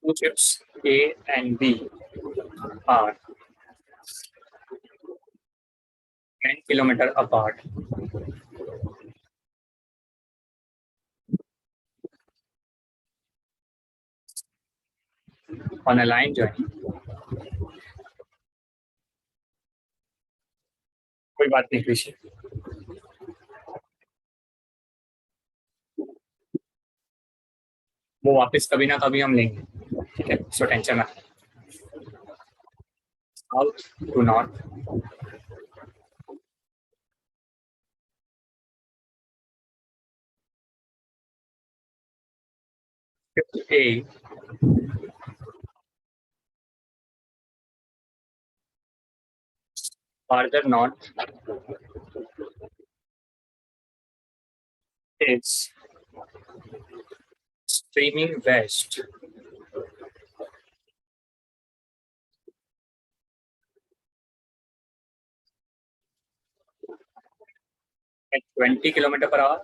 two chips A and B are 10 kilometer apart. On a line journey. कोई बात नहीं कृषि, वो वापस कभी ना कभी हम लेंगे, ठीक है, सो टेंशन ना। South to north A farther north is streaming west at 20 kilometer per hour,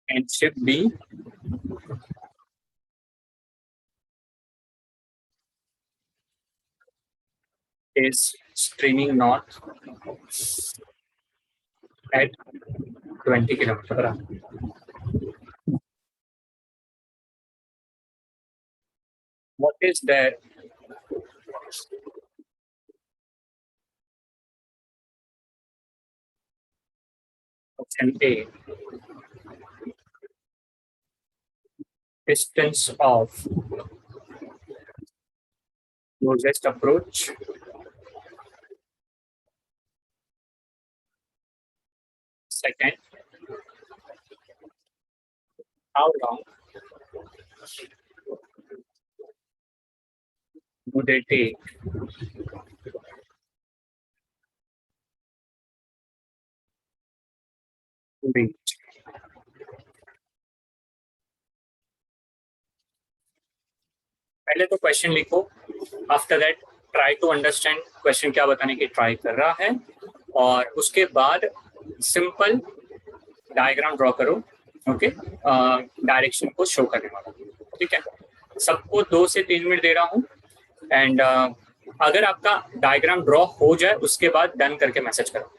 and ship B is streaming north at 20 kilometer per hour. What is their option A? Distance of closest approach. Second, how long do they take to reach? पहले तो question लिखो, after that try to understand question क्या बताने की try कर रहा है, और उसके बाद सिंपल डायग्राम ड्रॉ करो, ओके, डायरेक्शन को शो करने वाला, ठीक है। सबको 2 से 3 मिनट दे रहा हूँ, एंड अगर आपका डायग्राम ड्रॉ हो जाए उसके बाद डन करके मैसेज करो।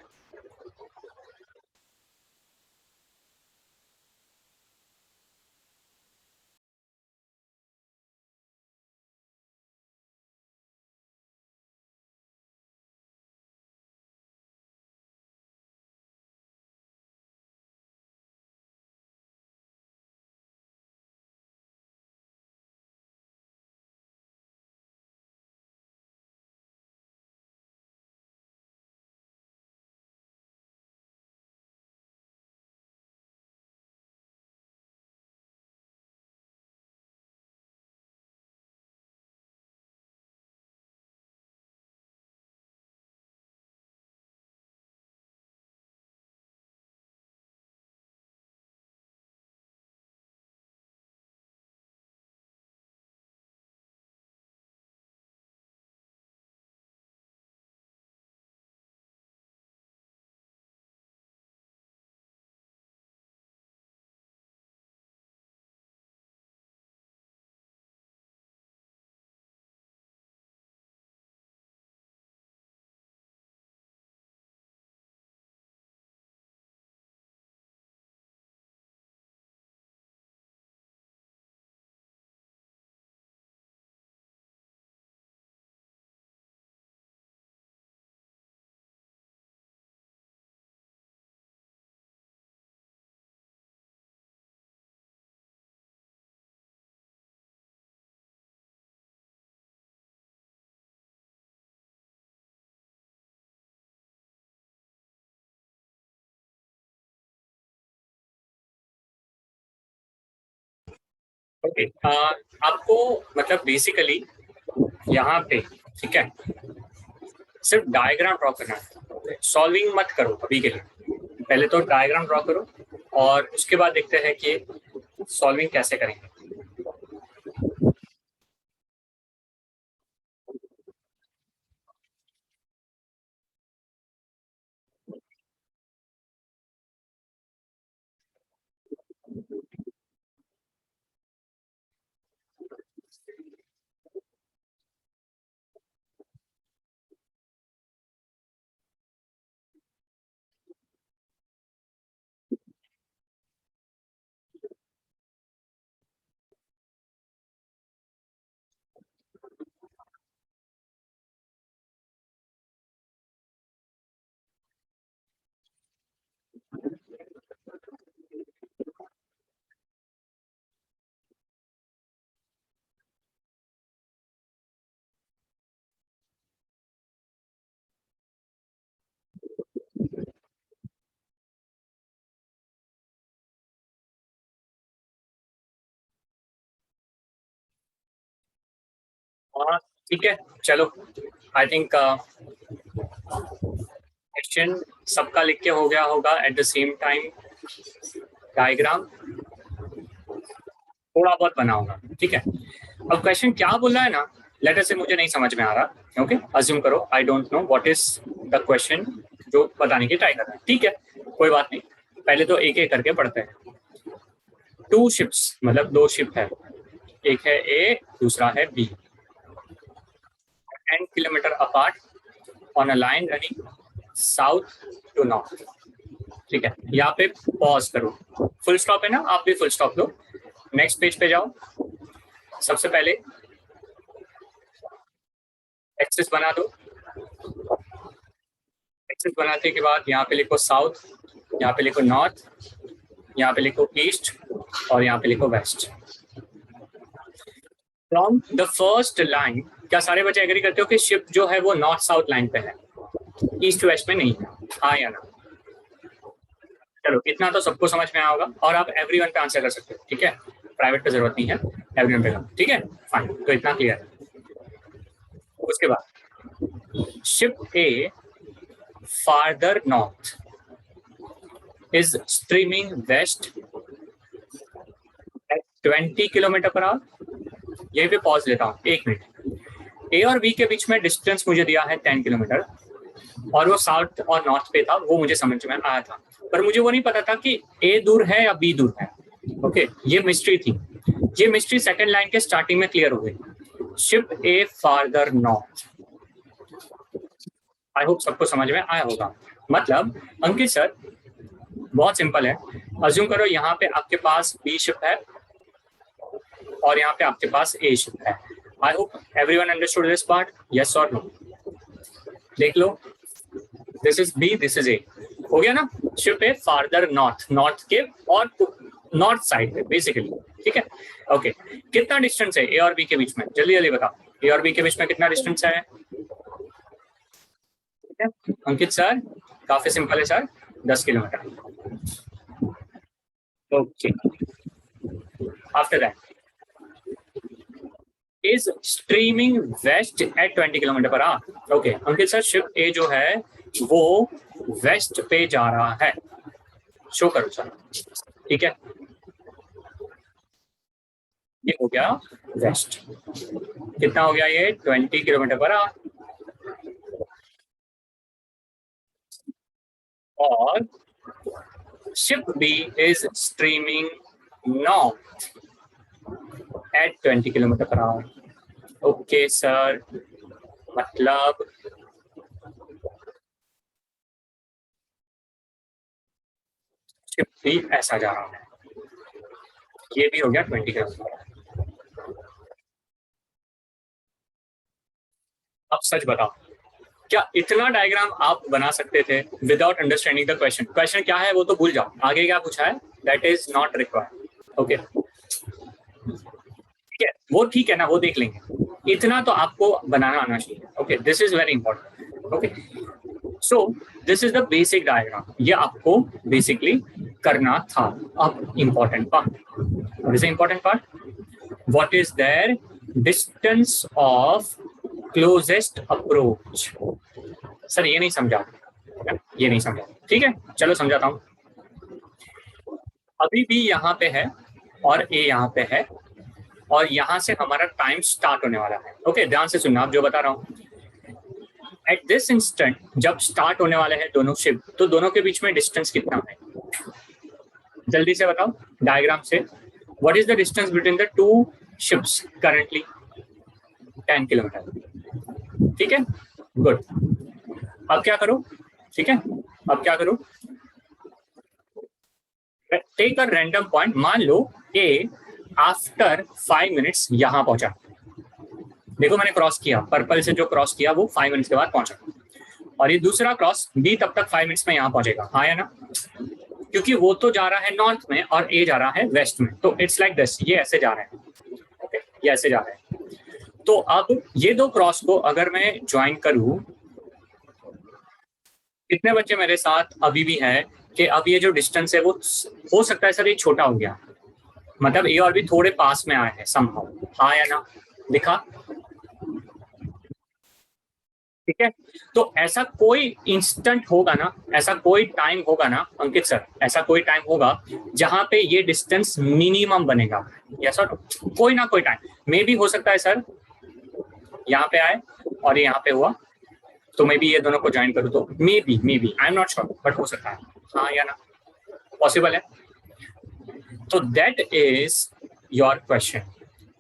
ओके, आपको मतलब बेसिकली यहाँ पे, ठीक है, सिर्फ डायग्राम ड्रॉ करना है, सॉल्विंग मत करो अभी के लिए। पहले तो डायग्राम ड्रॉ करो और उसके बाद देखते हैं कि सॉल्विंग कैसे करेंगे। हाँ ठीक है, चलो। आई थिंक क्वेश्चन सबका लिख के हो गया होगा at the same time. Diagram थोड़ा बहुत बना होगा, ठीक है। अब क्वेश्चन क्या बोल रहा है ना, लेटर से मुझे नहीं समझ में आ रहा। ओके, अज्यूम करो I don't know what is the question जो बताने की ट्राई कर रहा है। ठीक है, कोई बात नहीं, पहले तो एक एक करके पढ़ते हैं। टू शिप्स मतलब दो शिप है, एक है ए, दूसरा है B. 10 kilometre apart on a line running south to north. ठीक है, यहाँ पे पॉज करो, फुल स्टॉप है ना, आप भी फुल स्टॉप लो। नेक्स्ट पेज पे जाओ। सबसे पहले एक्सिस बना दो। एक्सिस बनाने के बाद यहाँ पे लिखो साउथ, यहाँ पे लिखो नॉर्थ, यहाँ पे लिखो ईस्ट और यहाँ पे लिखो west. From the first line, क्या सारे बच्चे एग्री करते हो कि शिप जो है वो नॉर्थ साउथ लाइन पे है, ईस्ट वेस्ट में नहीं है? हाँ या ना? चलो इतना तो सबको समझ में आया होगा, और आप एवरीवन पे आंसर कर सकते हो। ठीक है, प्राइवेट पे जरूरत नहीं है, एवरीवन पे करो। ठीक है, फाइन, तो इतना क्लियर है। उसके बाद ship A farther north is streaming west at 20 kilometre per our. यही पे पॉज लेता हूँ एक मिनट। ए और बी के बीच में डिस्टेंस मुझे दिया है 10 किलोमीटर, और वो साउथ और नॉर्थ पे था, वो मुझे समझ में आया था, पर मुझे वो नहीं पता था कि ए दूर है या बी दूर है। ओके, ये मिस्ट्री थी। ये मिस्ट्री सेकंड लाइन के स्टार्टिंग में क्लियर हो गई। Ship A farther north, I hope सबको समझ में आया होगा। मतलब अंकित सर बहुत सिंपल है, अज्यूम करो यहाँ पे आपके पास बी शिप है और यहाँ पे आपके पास ए शिप है। I hope everyone understood this part, yes और नो? देख लो, this is B, this is A, हो गया ना। Ship A farther north, north के और नॉर्थ साइड पे बेसिकली। ठीक है, ओके। कितना डिस्टेंस है ए और बी के बीच में, जल्दी जल्दी बताओ, ए और बी के बीच में कितना डिस्टेंस है? अंकित सर काफी सिंपल है sir, 10 kilometre. Okay, after that is streaming west at 20 kilometre per hour. Okay Ankit sir, ship A जो है वो वेस्ट पे जा रहा है, शो करो सर। ठीक है, ये हो गया वेस्ट। कितना हो गया ये? 20 किलोमीटर पर आवर। और ship B is streaming north at 20 kilometre per hour. Okay sir, मतलब शिप भी ऐसा जा रहा है, ये भी हो गया 20 किलोमीटर। अब सच बताओ, क्या इतना डायग्राम आप बना सकते थे without understanding the question? Question क्या है वो तो भूल जाओ, आगे क्या पूछा है that is not required. Okay ठीक है, वो ठीक है ना, वो देख लेंगे। इतना तो आपको बनाना आना चाहिए। Okay, this is very important. Okay, so this is the basic diagram, ये आपको बेसिकली करना था। अब important part, what is the important part? What is their distance of closest approach? Sir ये नहीं समझा, ये नहीं समझा। ठीक है, चलो समझाता हूं। अभी भी यहाँ पे है और ए यहाँ पे है, और यहाँ से हमारा टाइम स्टार्ट होने वाला है। ओके, ध्यान से सुनना आप जो बता रहा हूँ। एट दिस इंस्टेंट जब स्टार्ट होने वाले हैं दोनों शिप, तो दोनों के बीच में डिस्टेंस कितना है? जल्दी से बताओ डायग्राम से। What is the distance between the two ships currently? 10 kilometre. ठीक है, गुड। अब क्या करो? ठीक है, अब क्या करो? टेक अ रैंडम पॉइंट, मान लो ए आफ्टर 5 मिनट्स यहां पहुंचा। देखो मैंने क्रॉस किया, पर्पल से जो क्रॉस किया वो 5 मिनट्स के बाद पहुंचा, और ये दूसरा क्रॉस बी तब तक 5 मिनट्स में यहां पहुंचेगा, हाँ या ना? क्योंकि वो तो जा रहा है नॉर्थ में और ए जा रहा है वेस्ट में, तो इट्स लाइक दिस, ये ऐसे जा रहे हैं, ओके, ये ऐसे जा रहे हैं। तो अब ये दो क्रॉस को अगर मैं ज्वाइन करूं, कितने बच्चे मेरे साथ अभी भी है कि अब ये जो डिस्टेंस है वो हो सकता है सर ये छोटा हो गया, मतलब ए और बी थोड़े पास में आए हैं समहाउ, हाँ या ना, दिखा, ठीक है। तो ऐसा कोई इंस्टेंट होगा ना, ऐसा कोई टाइम होगा ना अंकित सर, ऐसा कोई टाइम होगा जहां पे ये डिस्टेंस मिनिमम बनेगा, या सर कोई ना कोई टाइम, मे भी हो सकता है सर यहाँ पे आए और ये यहाँ पे हुआ, तो मे बी ये दोनों को ज्वाइन करूँ तो maybe I am not sure, but हो सकता है, हाँ या ना, पॉसिबल है। तो that is your question,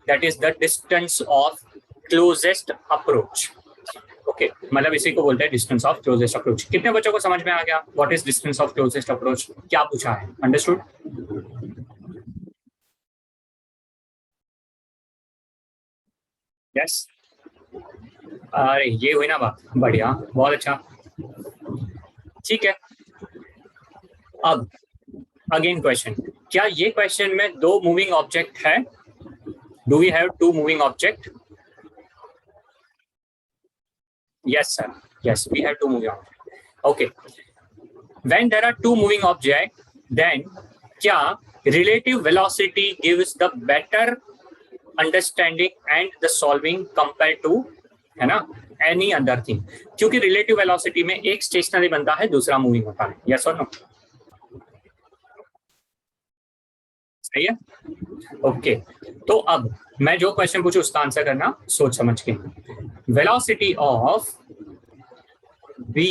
that is the distance of closest approach, okay, मतलब इसी को बोलते हैं डिस्टेंस ऑफ क्लोजेस्ट अप्रोच। कितने बच्चों को समझ में आ गया what is distance of closest approach, क्या पूछा है, अंडरस्टूड? यस, अरे ये हुई ना बात, बढ़िया, बहुत अच्छा, ठीक है। अब अगेन क्वेश्चन, क्या ये क्वेश्चन में दो मूविंग ऑब्जेक्ट है, do we have two moving object? Yes sir, yes we have two moving object, okay. When there are two moving objects, then क्या relative velocity gives the better understanding and the solving compared to, है ना, any other thing? क्योंकि relative velocity में एक stationary बनता है, दूसरा moving होता है, yes or no? सही है, ओके। तो अब मैं जो क्वेश्चन पूछूं उसका आंसर करना सोच समझ के। Velocity of v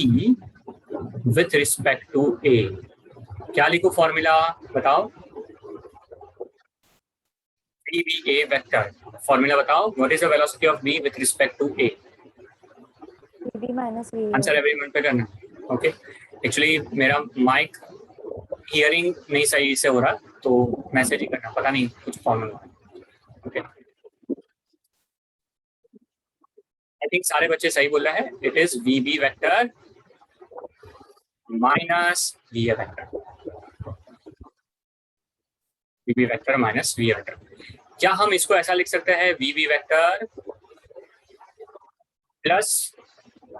with respect to a, क्या लिखो फॉर्मूला बताओ, a वेक्टर, फॉर्मूला बताओ, what is the velocity of v with respect to a? v minus v, answer every minute पे करना, ओके। एक्चुअली मेरा माइक हियरिंग नहीं सही से हो रहा, तो मैसेज ही करना, पता नहीं कुछ फॉर्मूला, ओके। आई थिंक सारे बच्चे सही बोल रहे हैं, it is vb vector minus va vector, vb vector minus va vector. क्या हम इसको ऐसा लिख सकते हैं, vb vector plus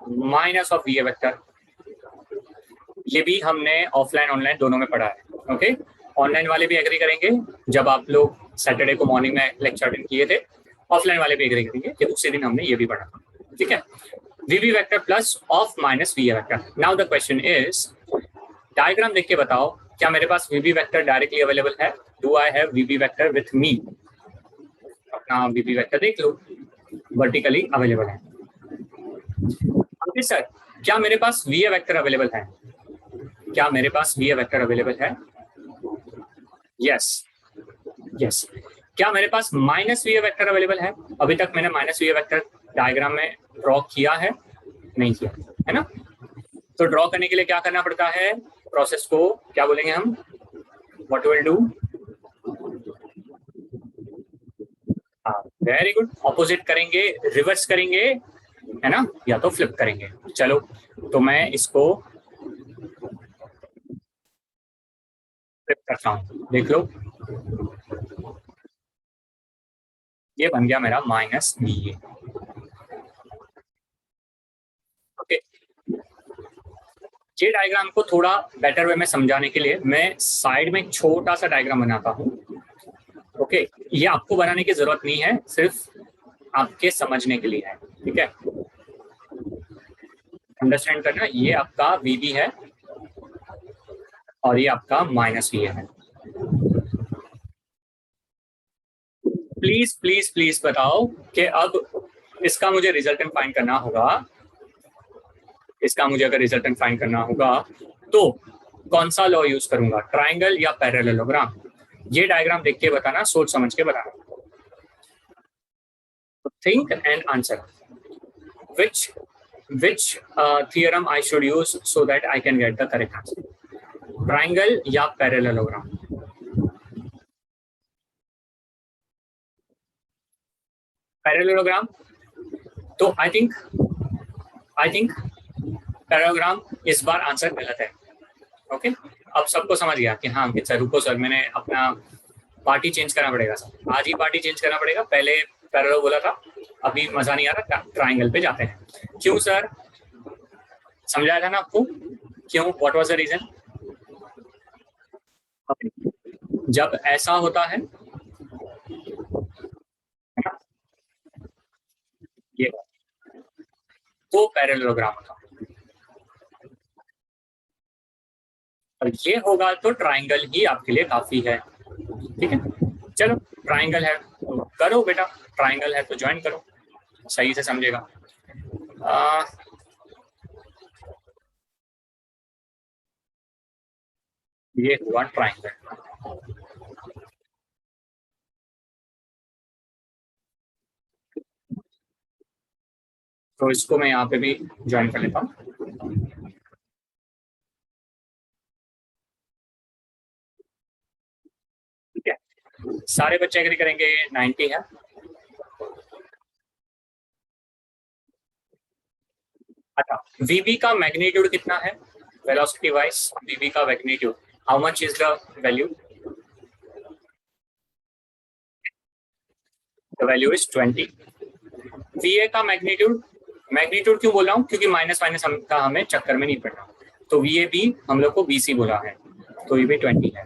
minus of va vector? ये भी हमने ऑफलाइन ऑनलाइन दोनों में पढ़ा है, ओके। ऑनलाइन वाले भी एग्री करेंगे जब आप लोग सैटरडे को मॉर्निंग में लेक्चर अटेंड किए थे, ऑफलाइन वाले भी एग्री करेंगे कि उसी दिन हमने ये भी पढ़ा, ठीक है। vb vector plus of minus va vector. Now the question is, diagram देख के बताओ, क्या मेरे पास vb वेक्टर डायरेक्टली अवेलेबल है, do I have vb vector with me? अपना vb वेक्टर देख लो, वर्टिकली अवेलेबल है। सर क्या मेरे पास va वेक्टर अवेलेबल है, क्या मेरे पास va वेक्टर अवेलेबल है? Yes, yes. क्या मेरे पास माइनस va वेक्टर अवेलेबल है? अभी तक मैंने माइनस va वेक्टर डायग्राम में ड्रॉ किया है, नहीं किया, है ना? तो ड्रॉ करने के लिए क्या करना पड़ता है, प्रोसेस को क्या बोलेंगे हम, व्हाट विल डू? हाँ, वेरी गुड, ऑपोजिट करेंगे, रिवर्स करेंगे, है ना, या तो फ्लिप करेंगे। चलो, तो मैं इसको फ्लिप करता हूं, देख लो, ये बन गया मेरा माइनस va, ओके। ये डायग्राम को थोड़ा बेटर वे में समझाने के लिए मैं साइड में छोटा सा डायग्राम बनाता हूं, ओके। ये आपको बनाने की जरूरत नहीं है, सिर्फ आपके समझने के लिए है, ठीक है, अंडरस्टैंड करना। ये आपका vb है और ये आपका माइनस va है। प्लीज प्लीज प्लीज बताओ कि अब इसका मुझे रिजल्टेंट फाइंड करना होगा, इसका मुझे अगर रिजल्टेंट फाइंड करना होगा तो कौन सा लॉ यूज करूंगा, ट्राइंगल या पैरेललोग्राम? ये डायग्राम देख के बताना, सोच समझ के बताना। Think and answer which theorem I should use so that I can get the correct answer, triangle या पैरेललोग्राम? पैरेललोग्राम। तो आई थिंक पैरेललोग्राम इस बार आंसर गलत है, ओके, अब सबको समझ गया कि हाँ अंकित सर रुको सर, मैंने अपना पार्टी चेंज करना पड़ेगा सर, आज ही पार्टी चेंज करना पड़ेगा, पहले पैरेलल बोला था, अभी मजा नहीं आ रहा, ट्राइंगल पे जाते हैं। क्यों सर, समझाया था ना आपको क्यों, व्हाट वाज द रीजन? जब ऐसा होता है ये तो पैरेललोग्राम होता है, और ये होगा तो ट्राइंगल ही आपके लिए काफी है। ठीक है, चलो ट्राइंगल है तो करो बेटा, ट्राइंगल है तो ज्वाइन करो, सही से समझेगा। ये हुआ ट्राइंगल। तो इसको मैं यहाँ पे भी ज्वाइन कर लेता हूँ। ठीक है, सारे बच्चे एग्री करेंगे 90 है। अच्छा, वीबी का मैग्नीट्यूड कितना है वेलोसिटी वाइज, वीबी का magnitude how much is the value? The value is 20। वीए का मैग्नीट्यूड, मैग्नीट्यूड क्यों बोल रहा हूँ, क्योंकि माइनस माइनस का हमें चक्कर में नहीं पड़ना, तो वीए भी हम लोग को बीसी बोला है, तो ये भी 20 है।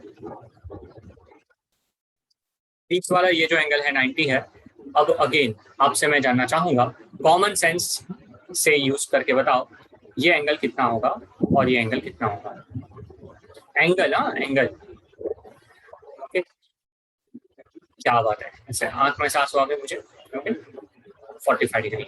बीच वाला ये जो एंगल है 90 है। अब अगेन आपसे मैं जानना चाहूंगा, कॉमन सेंस से यूज करके बताओ ये एंगल कितना होगा और ये एंगल कितना होगा। एंगल, हाँ एंगल। ओके, क्या बात है, ऐसे आंख में सांस आ गए मुझे। Okay, 45 degree.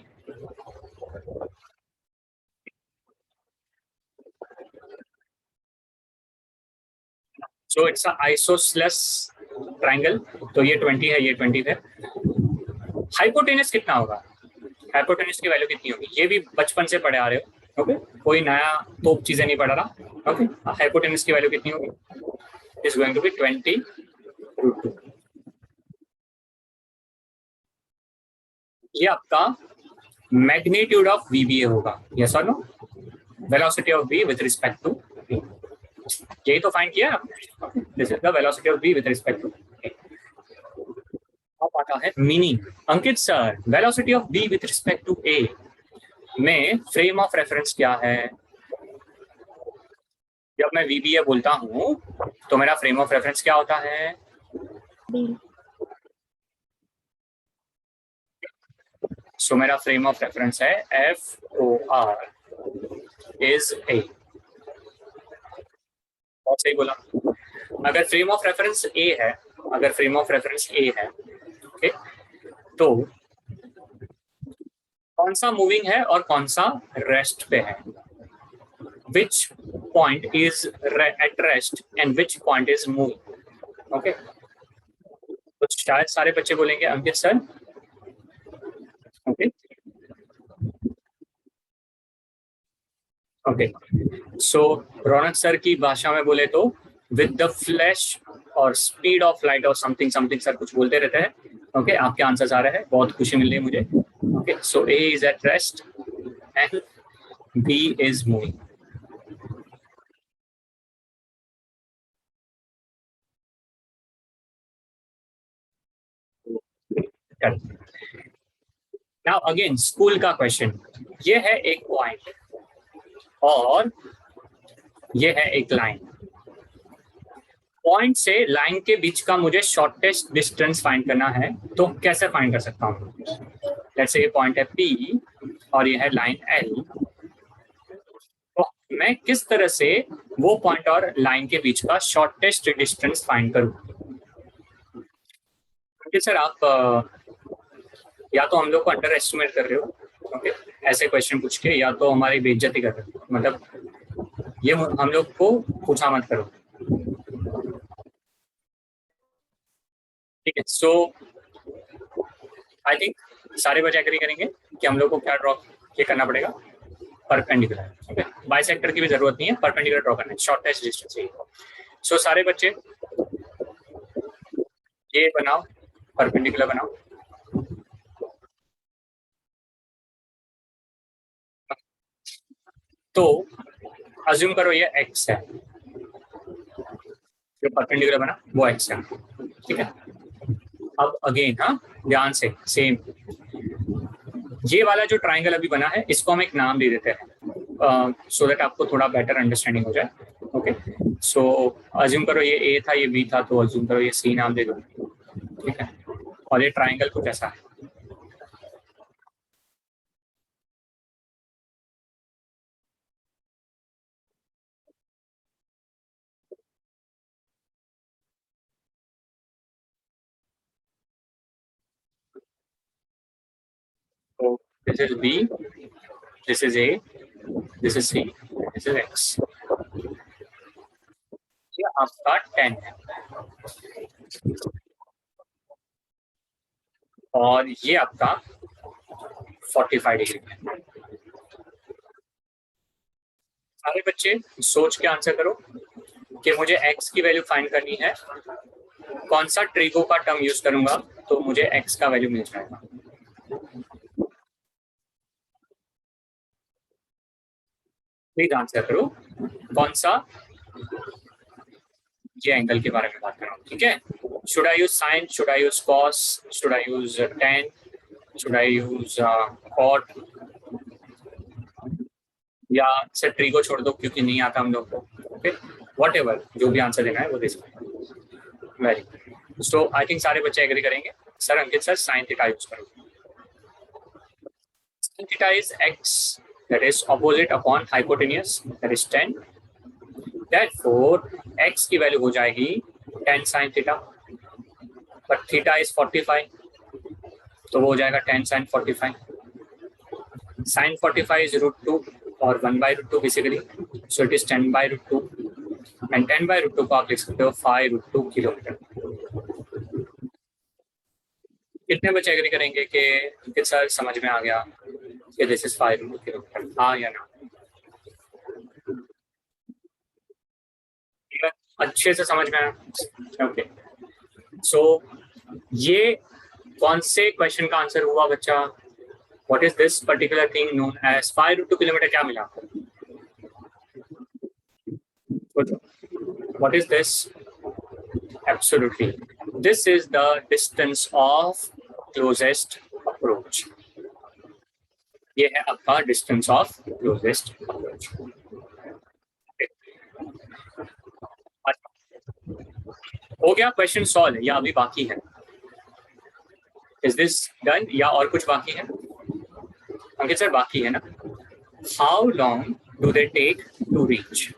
So it's isosceles triangle, तो ये 20 है, ये 20 है। हाइपोटेनस कितना होगा, हाइपोटेनस की वैल्यू कितनी होगी, ये भी बचपन से पढ़े आ रहे हो। ओके, कोई नया तो चीजें नहीं पढ़ा रहा। ओके, हाइपोटेनस की वैल्यू कितनी होगी, इज गोइंग टू बी 20√2। ये आपका मैग्नीट्यूड ऑफ वीबीए होगा, यस और no, velocity of V with respect to V, यही तो फाइंड किया आपने, this is the velocity of V with respect to. अब आता है meaning, Ankit sir velocity of V with respect to A में फ्रेम ऑफ रेफरेंस क्या है? जब मैं वीबीए बोलता हूँ तो मेरा फ्रेम ऑफ रेफरेंस क्या होता है? बी। सो मेरा फ्रेम ऑफ रेफरेंस है F O R is A. बहुत सही बोला। अगर फ्रेम ऑफ रेफरेंस ए है, अगर फ्रेम ऑफ रेफरेंस ए है, ओके, तो कौन सा मूविंग है और कौन सा रेस्ट पे है, which point is at rest and which point is moving. Okay, तो शायद सारे बच्चे बोलेंगे अंकित सर। ओके, ओके, सो रौनक सर की भाषा में बोले तो विद द फ्लैश और स्पीड ऑफ लाइट और समथिंग समथिंग सर कुछ बोलते रहते हैं। ओके, आपके आंसर्स आ रहे हैं, बहुत खुशी मिल रही है मुझे। Okay, so A is at rest and B is moving. Now again school का क्वेश्चन, ये है एक पॉइंट और ये है एक लाइन, पॉइंट से लाइन के बीच का मुझे शॉर्टेस्ट डिस्टेंस फाइंड करना है, तो कैसे फाइंड कर सकता हूँ? लेट्स से ये पॉइंट है P और ये है लाइन L, तो मैं किस तरह से वो पॉइंट और लाइन के बीच का शॉर्टेस्ट डिस्टेंस फाइंड करूँ? क्योंकि सर आप या तो हम लोग को अंडर एस्टिमेट कर रहे हो, ओके, ऐसे क्वेश्चन पूछ के, या तो हमारी बेइज्जती कर रहे हो, मतलब ये हम लोग को पूछा मत करो। ठीक है, सो आई थिंक सारे बच्चे एग्री करेंगे कि हम लोग को क्या ड्रॉ ये करना पड़ेगा, परपेंडिकुलर। ओके, बाइसेक्टर की भी जरूरत नहीं है, परपेंडिकुलर ड्रॉ करना है, शॉर्टेस्ट डिस्टेंस चाहिए। सो सारे बच्चे ये बनाओ, परपेंडिकुलर बनाओ। तो अज्यूम करो ये x है, जो परपेंडिकुलर बना वो एक्स है, ठीक है। अब अगेन, हाँ ध्यान से, सेम ये वाला जो ट्राइंगल अभी बना है इसको हम एक नाम दे देते हैं सो दैट आपको थोड़ा बेटर अंडरस्टैंडिंग हो जाए। ओके, सो अज्यूम करो ये ए था, ये बी था, तो अज्यूम करो ये सी नाम दे दो, ठीक है। और ये ट्राइंगल कुछ ऐसा है। तो this is B, this is A, this is C, this is X. ये आपका 10 है और ये आपका 45 डिग्री है। सारे बच्चे सोच के आंसर करो कि मुझे x की वैल्यू फाइंड करनी है, कौन सा ट्रिगो का टर्म यूज करूंगा तो मुझे x का वैल्यू मिल जाएगा। प्लीज आंसर करो, कौन सा, ये एंगल के बारे में बात कर रहा हूँ, ठीक है। Should I use sine, should I use cos, should I use tan, should I use cot, या सिर्फ ट्रिगो छोड़ दो क्योंकि नहीं आता हम लोग को। ओके, वॉट एवर, जो भी आंसर देना है वो दे सकते। Very good, so I think सारे बच्चे एग्री करेंगे। सर अंकित सर साइन थीटा यूज करो। Sin theta is x, that is opposite upon hypotenuse, that is 10. Therefore, x की वैल्यू हो जाएगी 10 sin theta, but theta is 45, तो वो हो जाएगा 10 sin 45. Sin 45 is root 2 और 1 by root 2 basically, so it is 10 by root 2, and 10 by root 2 को आप लिख सकते हो 5 root 2 किलोमीटर। कितने बच्चे एग्री करेंगे कि सर समझ में आ गया कि दिस इज 5 root 2 किलोमीटर, हाँ या ना? अच्छे से समझ में आया? ओके, सो ये कौन से क्वेश्चन का आंसर हुआ बच्चा? What is this particular thing known as 5 root 2 kilometre? क्या मिला आपको? What is this? Absolutely, this is the distance of closest approach. ये है आपका डिस्टेंस ऑफ क्लोजेस्ट अप्रोच। हो गया क्वेश्चन सॉल्व या अभी बाकी है? इज दिस डन या और कुछ बाकी है? अंकित सर बाकी है ना। How long do they take to reach,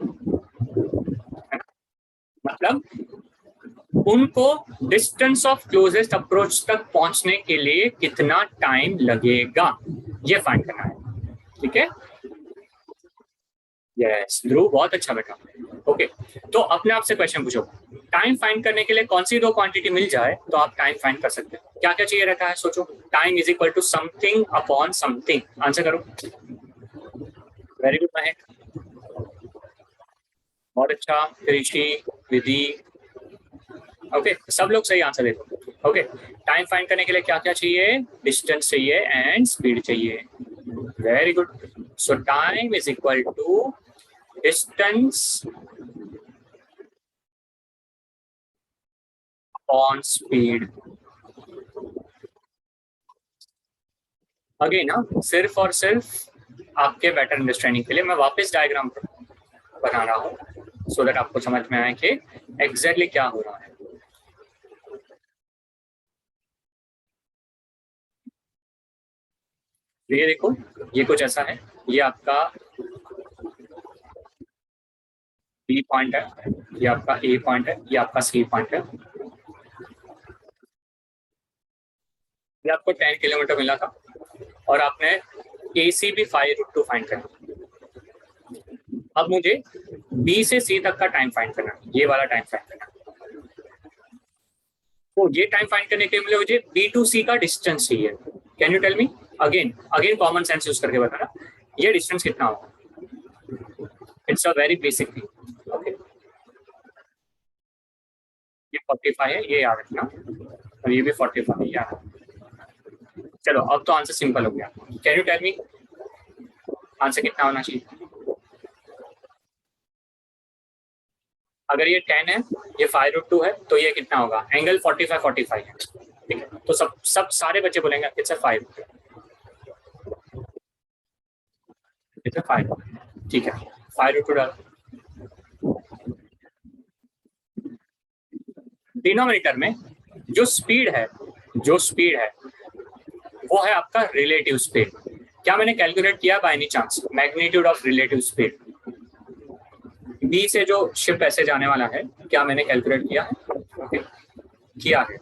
मतलब उनको डिस्टेंस ऑफ क्लोजेस्ट अप्रोच तक पहुंचने के लिए कितना टाइम लगेगा, ये फाइंड करना है, ठीक है। यस ध्रुव, बहुत अच्छा बेटा। ओके, तो अपने आप से क्वेश्चन पूछो, टाइम फाइंड करने के लिए कौन सी दो क्वांटिटी मिल जाए तो आप टाइम फाइंड कर सकते हैं? क्या क्या चाहिए रहता है सोचो। Time is equal to something upon something, answer करो। वेरी गुड महेक, बहुत अच्छा। ऋषि, विधि, ओके सब लोग सही आंसर देखो। ओके, टाइम फाइंड करने के लिए क्या क्या चाहिए? डिस्टेंस चाहिए एंड स्पीड चाहिए। Very good, so time is equal to distance on speed. Again ना, सिर्फ और सिर्फ आपके बेटर अंडरस्टैंडिंग के लिए मैं वापस डायग्राम बना रहा हूँ सो दैट आपको समझ में आए कि एग्जैक्टली क्या हो रहा है। ये देखो, ये कुछ ऐसा है, ये आपका बी पॉइंट है, ये आपका ए पॉइंट है, ये आपका सी पॉइंट है। ये आपको 10 किलोमीटर मिला था और आपने ए सी भी 5 root 2 फाइंड करना। अब मुझे बी से सी तक का टाइम फाइंड करना, ये वाला टाइम फाइंड करना। तो ये टाइम फाइंड करने के लिए मुझे बी टू सी का डिस्टेंस चाहिए। Can you tell me? Again again common sense use करके बताना, ये डिस्टेंस कितना होगा? It's a very basic thing. Okay, ये 45 है, ये याद रखना, और ये भी 45 है, याद रखना। चलो अब तो आंसर सिंपल हो गया। Can you tell me answer कितना होना चाहिए? अगर ये 10 है, ये 5√2 है, तो ये कितना होगा? एंगल 45 है, ठीक है। तो सब सारे बच्चे बोलेंगे इट्स 5, इट्स 5, ठीक है। 5√2 डालो। डिनोमिनेटर में जो स्पीड है वो है आपका रिलेटिव स्पीड। क्या मैंने कैलकुलेट किया by any chance magnitude of relative speed? B से जो शिप ऐसे जाने वाला है, क्या मैंने कैलकुलेट किया है? ओके, किया है,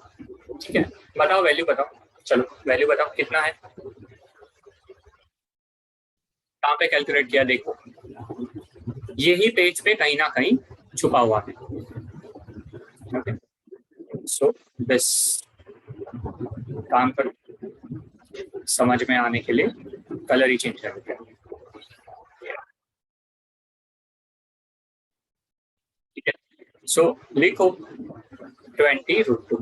ठीक है। बताओ वैल्यू बताओ, चलो वैल्यू बताओ कितना है, कहाँ पे कैलकुलेट किया? देखो यही पेज पे कहीं ना कहीं छुपा हुआ है। ओके, सो दिस काम करो, समझ में आने के लिए कलर ही चेंज कर देते हैं, ठीक है। सो लिखो 20√2,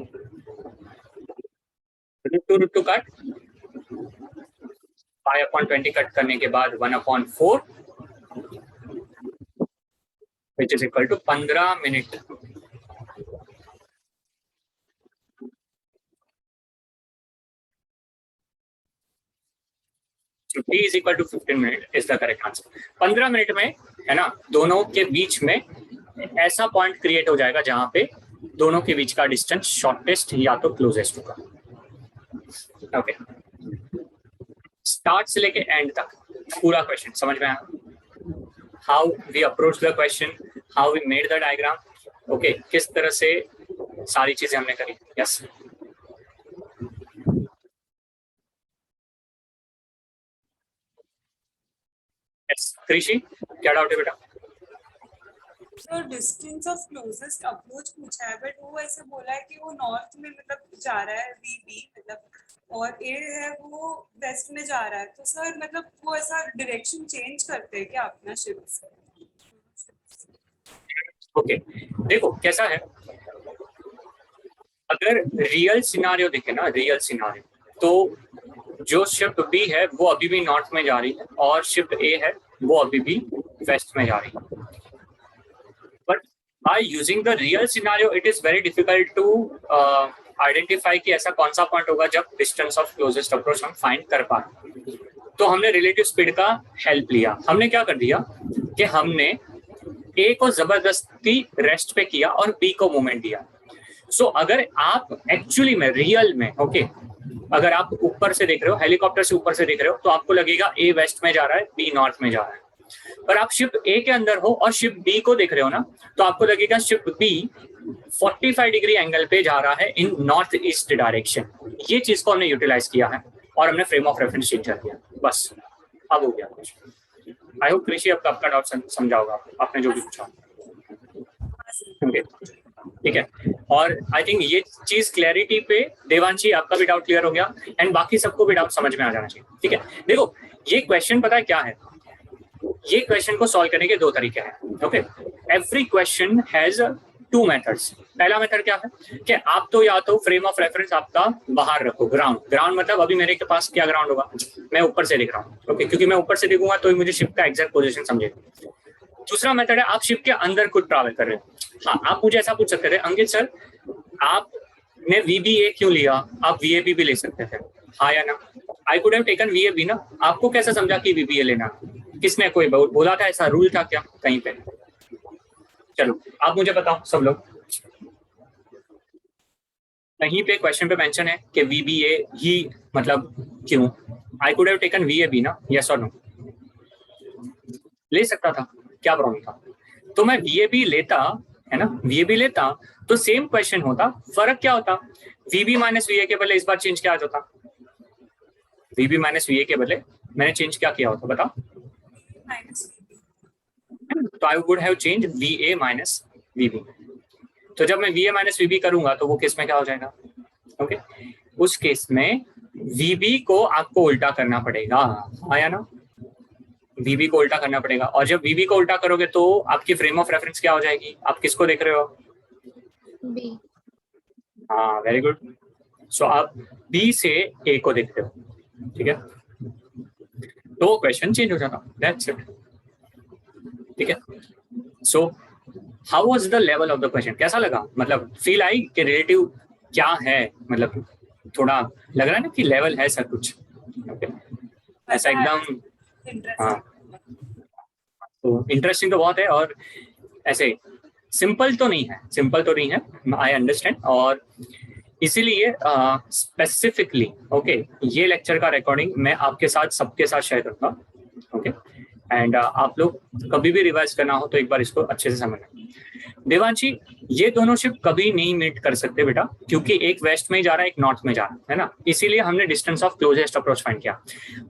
√2 कट, 5/20 कट करने के बाद 1/4 which is equal to 15 minute. T is equal to 15 minute is the correct answer. 15 minute में, है ना, दोनों के बीच में ऐसा पॉइंट क्रिएट हो जाएगा जहां पे दोनों के बीच का डिस्टेंस शॉर्टेस्ट या तो क्लोजेस्ट होगा। ओके, स्टार्ट से लेके एंड तक पूरा क्वेश्चन समझ में आया? How we approach the question, how we made the diagram, okay, किस तरह से सारी चीजें हमने करी। यस कृषि, क्या डाउट है बेटा? Sir distance of closest approach पूछा है, बट वो ऐसे बोला है कि वो नॉर्थ में मतलब जा रहा है वीबी, मतलब और ए है वो वेस्ट में जा रहा है। तो सर मतलब वो ऐसा डायरेक्शन चेंज करते हैं क्या अपना शिप से? ओके, देखो कैसा है, अगर रियल सिनारियो देखे ना, रियल सिनारियो, तो जो शिप बी है वो अभी भी नॉर्थ में जा रही है और शिप ए है वो अभी भी वेस्ट में जा रही है। But by using the real scenario it is very difficult to identify कि ऐसा कौन सा पॉइंट होगा जब डिस्टेंस ऑफ क्लोजेस्ट अप्रोच हम फाइंड कर पाए। तो हमने रिलेटिव स्पीड का हेल्प लिया। हमने क्या कर दिया कि हमने ए को जबरदस्ती रेस्ट पे किया और बी को मूवमेंट दिया। सो अगर आप एक्चुअली में रियल में, ओके, अगर आप ऊपर से देख रहे हो, हेलीकॉप्टर से ऊपर से देख रहे हो, तो आपको लगेगा ए वेस्ट में जा रहा है, बी नॉर्थ में जा रहा है। पर आप शिप ए के अंदर हो और शिप बी को देख रहे हो ना, तो आपको लगेगा शिप बी 45 डिग्री एंगल पे जा रहा है इन नॉर्थ ईस्ट डायरेक्शन। ये चीज को हमने यूटिलाइज किया है और हमने फ्रेम ऑफ रेफरेंस चेंज कर दिया, बस अब हो गया कुछ। आई होप कृषि आपका डाउट समझा होगा आपने जो भी पूछा, ठीक है। और आई थिंक ये चीज क्लैरिटी पे देवांशी आपका भी डाउट क्लियर हो गया एंड बाकी सबको भी डाउट समझ में आ जाना चाहिए, ठीक है। देखो ये क्वेश्चन पता है क्या है, ये क्वेश्चन को सॉल्व करने के दो तरीके हैं। Okay, every question has two methods. पहला मेथड क्या है कि आप तो या तो फ्रेम ऑफ रेफरेंस आपका बाहर रखो, ग्राउंड मतलब अभी मेरे के पास क्या ग्राउंड होगा, मैं ऊपर से देख रहा हूँ, ओके, क्योंकि मैं ऊपर से देखूंगा तो मुझे शिप का एग्जैक्ट पोजीशन समझेगा। दूसरा मेथड है आप शिप के अंदर खुद ट्रैवल कर रहे हो। हाँ, आप मुझे ऐसा पूछ सकते थे, अंकित सर आपने VBA क्यों लिया, आप VAB भी ले सकते थे, हाँ या ना? I could have taken VAB ना, आपको कैसे समझा कि VBA लेना, किसने कोई बोला था, ऐसा रूल था क्या कहीं पे? चलो आप मुझे बताओ सब लोग, कहीं पे क्वेश्चन पे मेंशन है कि VBA ही मतलब क्यों? I could have taken VAB ना, यस और नो? ले सकता था, क्या प्रॉब्लम था? तो मैं VAB लेता, है ना, VAB लेता तो सेम क्वेश्चन होता, फर्क क्या होता? VB माइनस VA के बदले इस बार चेंज क्या होता? VB माइनस VA के बदले मैंने चेंज क्या किया होता बताओ? तो I would have change VA minus VB। तो जब मैं VA माइनस VB करूंगा तो वो केस में क्या हो जाएगा? ओके, उस केस में VB को आपको उल्टा करना पड़ेगा, आया ना? VB को उल्टा करना पड़ेगा, और जब VB को उल्टा करोगे तो आपकी फ्रेम ऑफ रेफरेंस क्या हो जाएगी? आप किसको देख रहे हो? B। हाँ, वेरी गुड। सो आप B से A को देखते हो, ठीक है, तो क्वेश्चन चेंज हो जाता, दैट्स इट, ठीक है। So how was the level of the question, कैसा लगा, मतलब फील आई कि रिलेटिव क्या है, मतलब थोड़ा लग रहा है ना कि लेवल है सर कुछ, okay? ऐसा एकदम हाँ, तो इंटरेस्टिंग तो बहुत है, और ऐसे सिंपल तो नहीं है, सिंपल तो नहीं है, आई अंडरस्टैंड, और इसीलिए स्पेसिफिकली ओके ये लेक्चर का रिकॉर्डिंग मैं आपके साथ सबके साथ शेयर करूंगा, ओके एंड आप लोग कभी भी रिवाइज करना हो तो एक बार इसको अच्छे से समझना। देवांशी, ये दोनों शिप कभी नहीं मीट कर सकते बेटा, क्योंकि एक वेस्ट में जा रहा है, एक नॉर्थ में जा रहा है ना, इसीलिए हमने distance of closest approach find किया।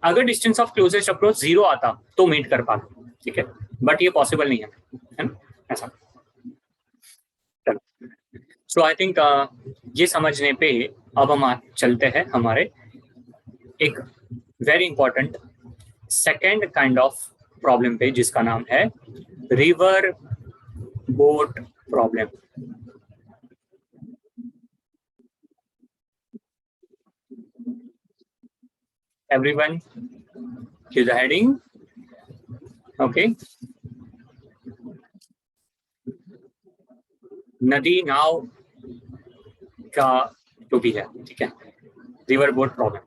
अगर डिस्टेंस ऑफ क्लोजेस्ट अप्रोच 0 आता तो मीट कर पाते, ठीक है, बट ये पॉसिबल नहीं है ना, ऐसा। सो आई थिंक ये समझने पे अब हम चलते हैं हमारे एक very important second kind of problem पे, जिसका नाम है river boat problem. Everyone is the heading, okay, नदी नाव का जो भी है, ठीक है, river boat problem.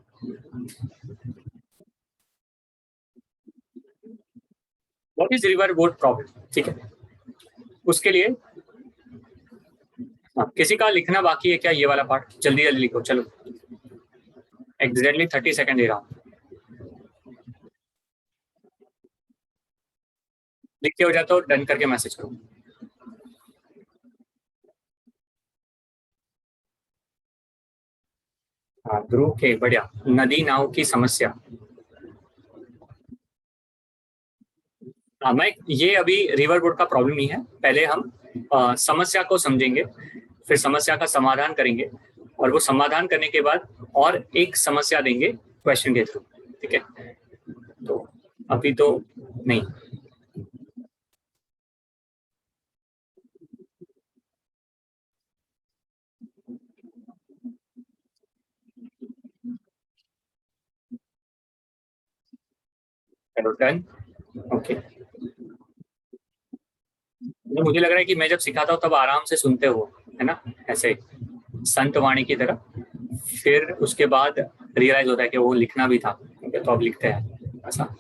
What is river boat problem, ठीक है, उसके लिए किसी का लिखना बाकी है क्या ये वाला पार्ट, जल्दी जल्दी लिखो, चलो एग्जैक्टली 30 सेकंड दे रहा हूँ, लिख के हो जाता हो डन करके मैसेज करो। हाँ ध्रुव के, बढ़िया, नदी नाव की समस्या। मैं ये अभी रिवर बोट का प्रॉब्लम नहीं है, पहले हम समस्या को समझेंगे, फिर समस्या का समाधान करेंगे, और वो समाधान करने के बाद और एक समस्या देंगे क्वेश्चन के थ्रू, ठीक है, तो अभी तो नहीं। चलो डन, ओके। तो मुझे लग रहा है कि मैं जब सिखाता हूँ तब आराम से सुनते हो, है ना, ऐसे संत वाणी की तरह, फिर उसके बाद रियलाइज होता है कि वो लिखना भी था, तो अब लिखते हैं ऐसा।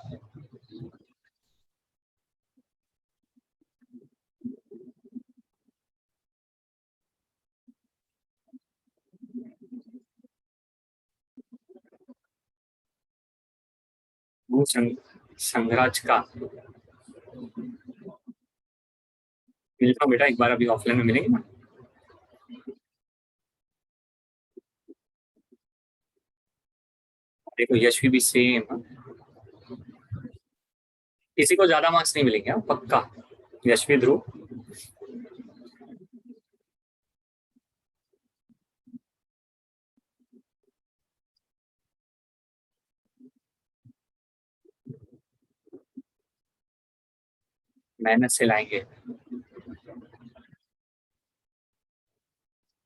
भू संघराज का मिलता हूँ बेटा, एक बार अभी ऑफलाइन में मिलेंगे ना। देखो यश भी सेम, किसी को ज्यादा मार्क्स नहीं मिलेंगे पक्का, यशवी ध्रुव। मेहनत से लाएंगे।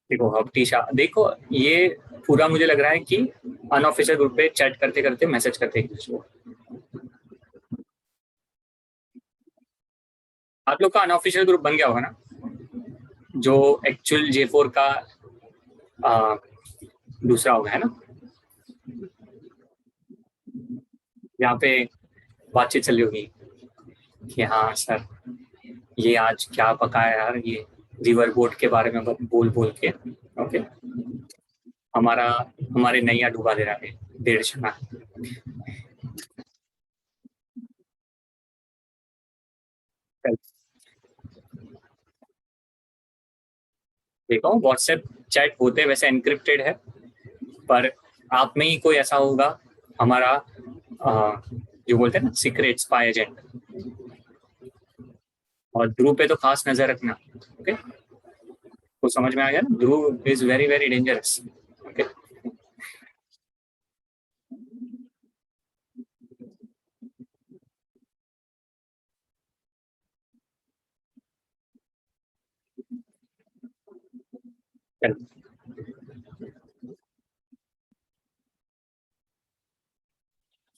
देखो हफ्तीशा, देखो ये पूरा मुझे लग रहा है कि अनऑफिशियल ग्रुप पे चैट करते करते मैसेज करते एक दूसरे को। आप लोग का अनऑफिशियल ग्रुप बन गया होगा ना, जो एक्चुअल J4 का दूसरा होगा, है ना, यहाँ पे बातचीत चल रही होगी कि हाँ सर ये आज क्या पकाया यार, ये रिवर बोट के बारे में बोल बोल के, ओके, हमारा हमारे नैया डुबा दे रहा है 1.5 क्षणा। देखो व्हाट्सएप चैट होते वैसे एनक्रिप्टेड है, पर आप में ही कोई ऐसा होगा हमारा जो बोलते हैं ना सीक्रेट स्पाई एजेंट, और ध्रुव पे तो खास नजर रखना, ओके, तो समझ में आ गया ना, Dhruv is very very dangerous, okay.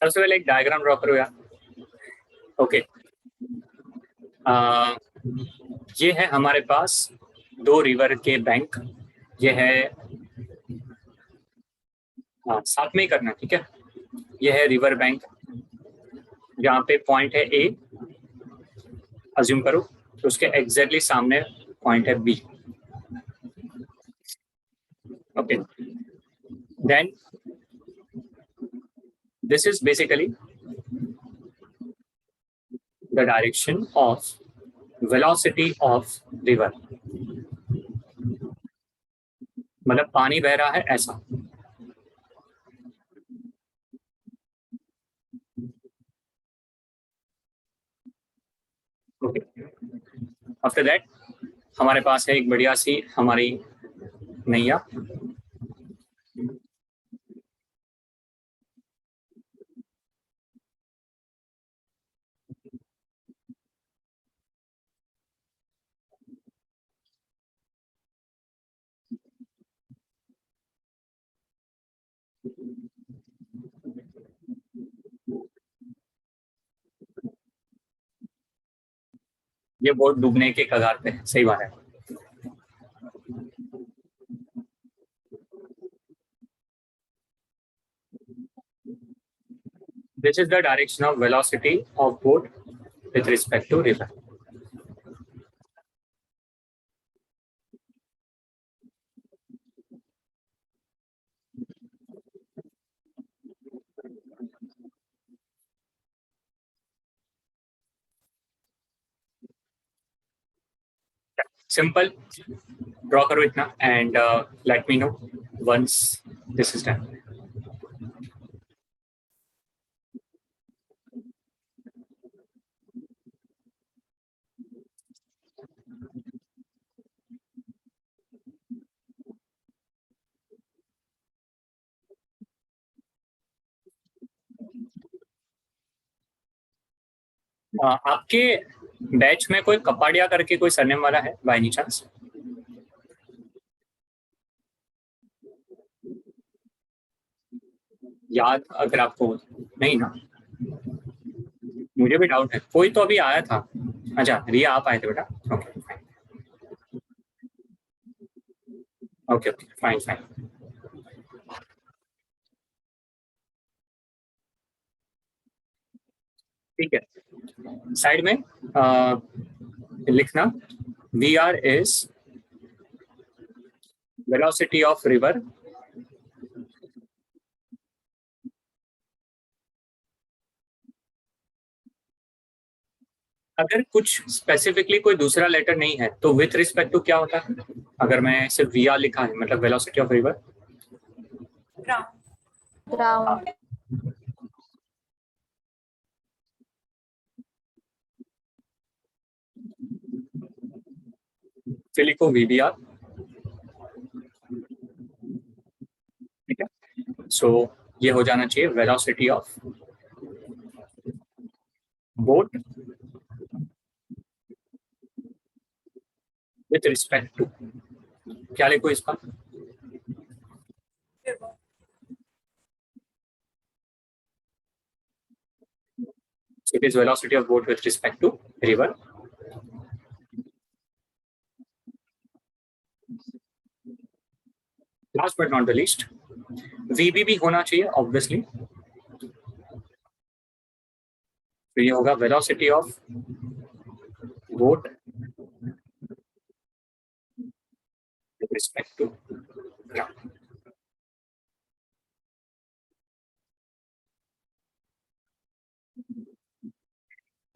सबसे पहले एक डायग्राम ड्रॉ करो यार, ओके। ये है हमारे पास 2 रिवर के बैंक, ये है, हाँ साथ में ही करना, ठीक है। ये है रिवर बैंक, जहाँ पे पॉइंट है ए, अज्यूम करो, तो उसके एग्जैक्टली सामने पॉइंट है B. Okay, then this is basically the direction of velocity of river, मतलब पानी बह रहा है ऐसा। ओके, आफ्टर दैट हमारे पास है एक बढ़िया सी हमारी नैया, ये बोट डूबने के कगार पे है, सही बात है। This is the direction of velocity of boat with respect to river. Simple, draw करो इतना and let me know once this is done. आपके बैच में कोई कपाड़िया करके कोई सरनेम वाला है बाय एनी चांस? याद अगर आपको, नहीं ना, मुझे भी डाउट है, कोई तो अभी आया था। अच्छा रिया आप आए थे बेटा, okay fine, okay okay fine fine. ठीक है, साइड में लिखना V R is velocity of river अगर कुछ स्पेसिफिकली कोई दूसरा लेटर नहीं है तो विथ रिस्पेक्ट टू क्या होता है? अगर मैं सिर्फ वी आर लिखा है मतलब वेलोसिटी ऑफ रिवर, ग्राउंड, फिर लिखो वी बी आर, ठीक है। सो ये हो जाना चाहिए velocity of boat with respect to, क्या लिखो इसका? It is velocity of boat with respect to river. Last but not the least, VB भी होना चाहिए obviously. तो ये होगा velocity of boat with respect to ground.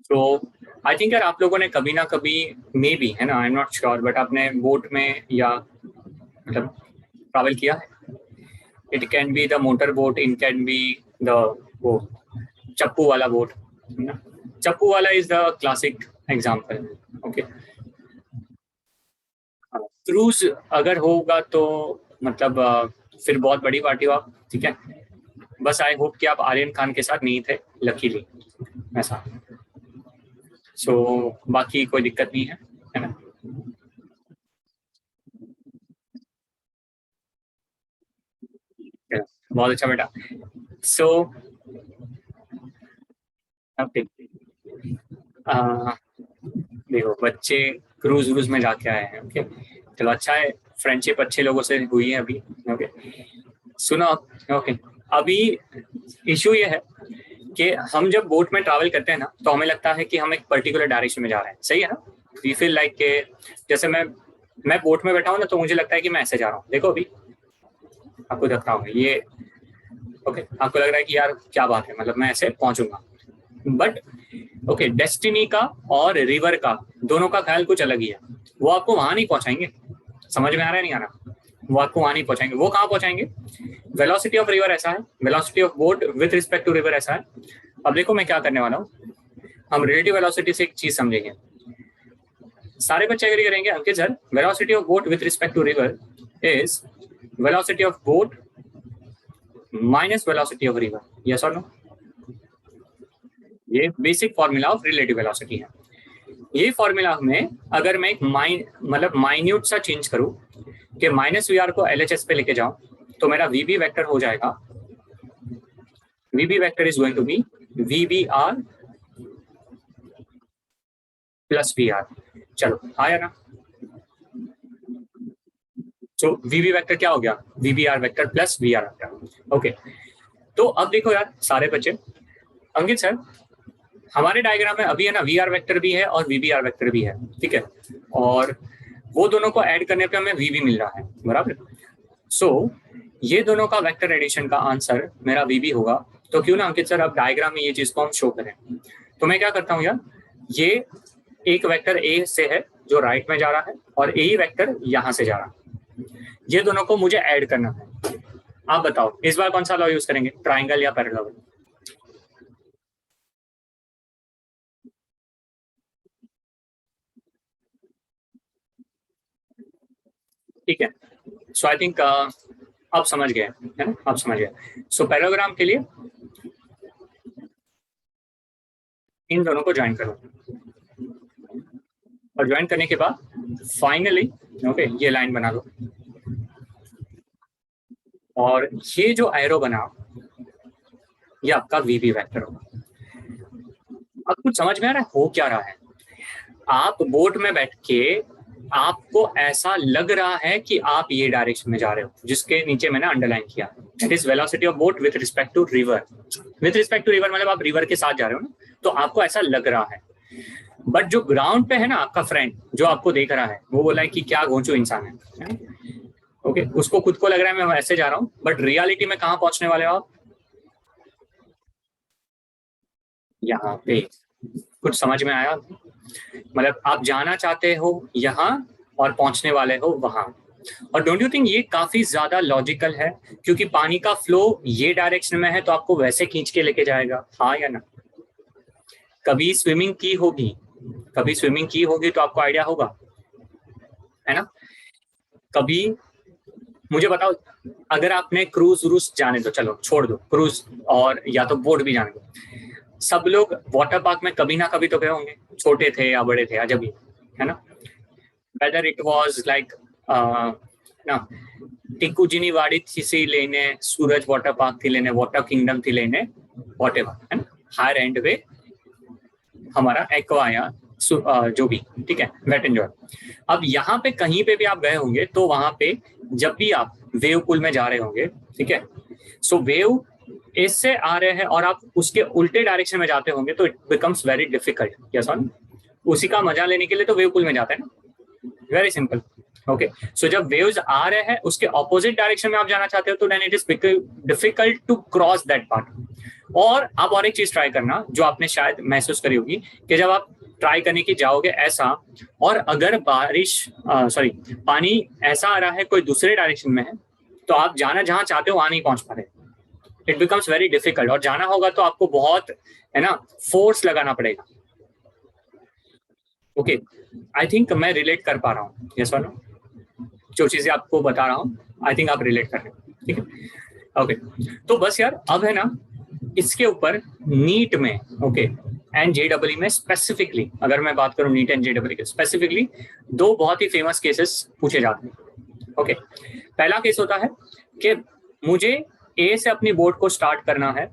तो आई थिंक यार आप लोगों ने कभी ना कभी मे बी, है ना, आई एम नॉट श्योर, बट आपने बोट में या मतलब ट्रैवल किया है? It can be the motor boat, it can be the वो चप्पू वाला बोट, चप्पू वाला is the classic example. Okay, cruise अगर होगा तो मतलब फिर बहुत बड़ी पार्टी हो आप, ठीक है। बस आई होप कि आप आर्यन खान के साथ नहीं थे लकीली, ऐसा। सो बाकी कोई दिक्कत नहीं है ना? बहुत अच्छा बेटा। सो देखो बच्चे क्रूज व्रूज में जाके आए हैं। ओके चलो अच्छा है, फ्रेंडशिप अच्छे लोगों से हुई है अभी। ओके सुनो, ओके अभी इशू ये है कि हम जब बोट में ट्रैवल करते हैं ना तो हमें लगता है कि हम एक पर्टिकुलर डायरेक्शन में जा रहे हैं, सही है ना। वी फील लाइक के जैसे मैं बोट में बैठा हूँ ना तो मुझे लगता है कि मैं ऐसे जा रहा हूँ। देखो अभी आपको दिखता हूँ ये, ओके आपको लग रहा है कि यार क्या बात है, मतलब मैं ऐसे पहुंचूंगा। बट ओके डेस्टिनी का और रिवर का दोनों का ख्याल कुछ अलग ही है। वो आपको वहां नहीं पहुंचाएंगे, समझ में आ रहा है नहीं आ रहा, वो आपको वहां नहीं पहुंचाएंगे। वो कहाँ पहुंचाएंगे, वेलोसिटी ऑफ रिवर ऐसा है, velocity of boat with respect to river ऐसा है। अब देखो मैं क्या करने वाला हूँ, हम रिलेटिव वेलोसिटी से एक चीज समझेंगे। सारे बच्चे एग्री करेंगे Ankit sir velocity of boat with respect to river is velocity of boat minus velocity of river, yes और नो। ये basic formula of relative velocity है। ये फॉर्मूला में अगर मैं एक मतलब माइन्यूट सा चेंज करूं कि माइनस वी आर को LHS पे लेके जाऊं तो मेरा VB वेक्टर हो जाएगा, VB vector is going to be VBR plus VR। चलो आया ना, तो VB वेक्टर क्या हो गया, VBR vector plus VR vector. Okay तो अब देखो यार सारे बच्चे, अंकित सर हमारे डायग्राम में अभी है ना VR वेक्टर भी है और VBR वेक्टर भी है, ठीक है, और वो दोनों को ऐड करने पे हमें VB मिल रहा है, बराबर। सो ये दोनों का वेक्टर एडिशन का आंसर मेरा VB होगा। तो क्यों ना अंकित सर अब डायग्राम में ये चीज को हम शो करें। तो मैं क्या करता हूँ यार, ये एक वेक्टर A से है जो राइट में जा रहा है और A वेक्टर यहाँ से जा रहा है, ये दोनों को मुझे ऐड करना है। आप बताओ इस बार कौन सा लॉ यूज करेंगे, ट्राइंगल या पैरेलल। ठीक है, सो आई थिंक आप समझ गए है ना, आप समझ गए। सो पैराग्राम के लिए इन दोनों को ज्वाइन करो और ज्वाइन करने के बाद फाइनली ओके ये लाइन बना लो और ये जो एरो बना ये आपका VB वेक्टर होगा। अब कुछ समझ में आ रहा है हो क्या रहा है, आप बोट में बैठ के आपको ऐसा लग रहा है कि आप ये डायरेक्शन में जा रहे हो जिसके नीचे मैंने अंडरलाइन किया, that is velocity of boat with respect to river. With respect to river मतलब आप रिवर के साथ जा रहे हो ना, तो आपको ऐसा लग रहा है। बट जो ग्राउंड पे है ना आपका फ्रेंड जो आपको देख रहा है वो बोला है कि क्या घोंचू इंसान है, ओके उसको खुद को लग रहा है मैं ऐसे जा रहा हूँ, बट रियलिटी में कहाँ पहुंचने वाले हो आप, यहाँ पे। कुछ समझ में आया, मतलब आप जाना चाहते हो यहाँ और पहुंचने वाले हो वहां। और डोंट यू थिंक ये काफी ज्यादा लॉजिकल है, क्योंकि पानी का फ्लो ये डायरेक्शन में है तो आपको वैसे खींच के लेके जाएगा, हाँ या ना। कभी स्विमिंग की होगी, कभी स्विमिंग की होगी तो आपको आइडिया होगा, है ना। कभी मुझे बताओ अगर आपने क्रूज व्रूज जाने दो, चलो छोड़ दो क्रूज और या तो बोट भी जाने दो, सब लोग वाटर पार्क में कभी ना कभी तो गए होंगे, छोटे थे या बड़े थे या जब भी, है ना। वेदर इट वाज लाइक ना टिक्कू जिनी वाड़ी थी सी लेने, सूरज वाटर पार्क थी लेने, वाटर किंगडम थी लेने, व्हाटएवर, है ना, हायर एंड पे हमारा एक्वा या जो भी, ठीक है, वेट एंजॉय। अब यहाँ पे कहीं पे भी आप गए होंगे तो वहां पे जब भी आप वेव पूल में जा रहे होंगे, ठीक है, सो वेव इससे आ रहे हैं और आप उसके उल्टे डायरेक्शन में जाते होंगे तो it becomes very difficult, yes और नो। उसी का मजा लेने के लिए तो वेव पूल में जाते हैं ना, वेरी सिंपल। ओके सो जब वेव्स आ रहे हैं उसके ऑपोजिट डायरेक्शन में आप जाना चाहते हो तो then it is difficult to cross that part. और आप और एक चीज ट्राई करना जो आपने शायद महसूस करी होगी कि जब आप ट्राई करने की जाओगे ऐसा, और अगर बारिश पानी ऐसा आ रहा है कोई दूसरे डायरेक्शन में है तो आप जाना जहां चाहते हो वहां नहीं पहुंच पा रहे, इट बिकम्स वेरी डिफिकल्ट। और जाना होगा तो आपको बहुत है ना फोर्स लगाना पड़ेगा। ओके आई थिंक मैं रिलेट कर पा रहा हूँ, यस और नो, जो चीजें आपको बता रहा हूँ आई थिंक आप रिलेट कर रहे हो, ठीक है। ओके तो बस यार अब है ना इसके ऊपर नीट में ओके एंड JEE में स्पेसिफिकली अगर मैं बात करूं नीट एंड JEE के स्पेसिफिकली दो बहुत ही फेमस केसेस पूछे जाते हैं। ओके पहला केस होता है कि मुझे A से अपनी बोट को स्टार्ट करना है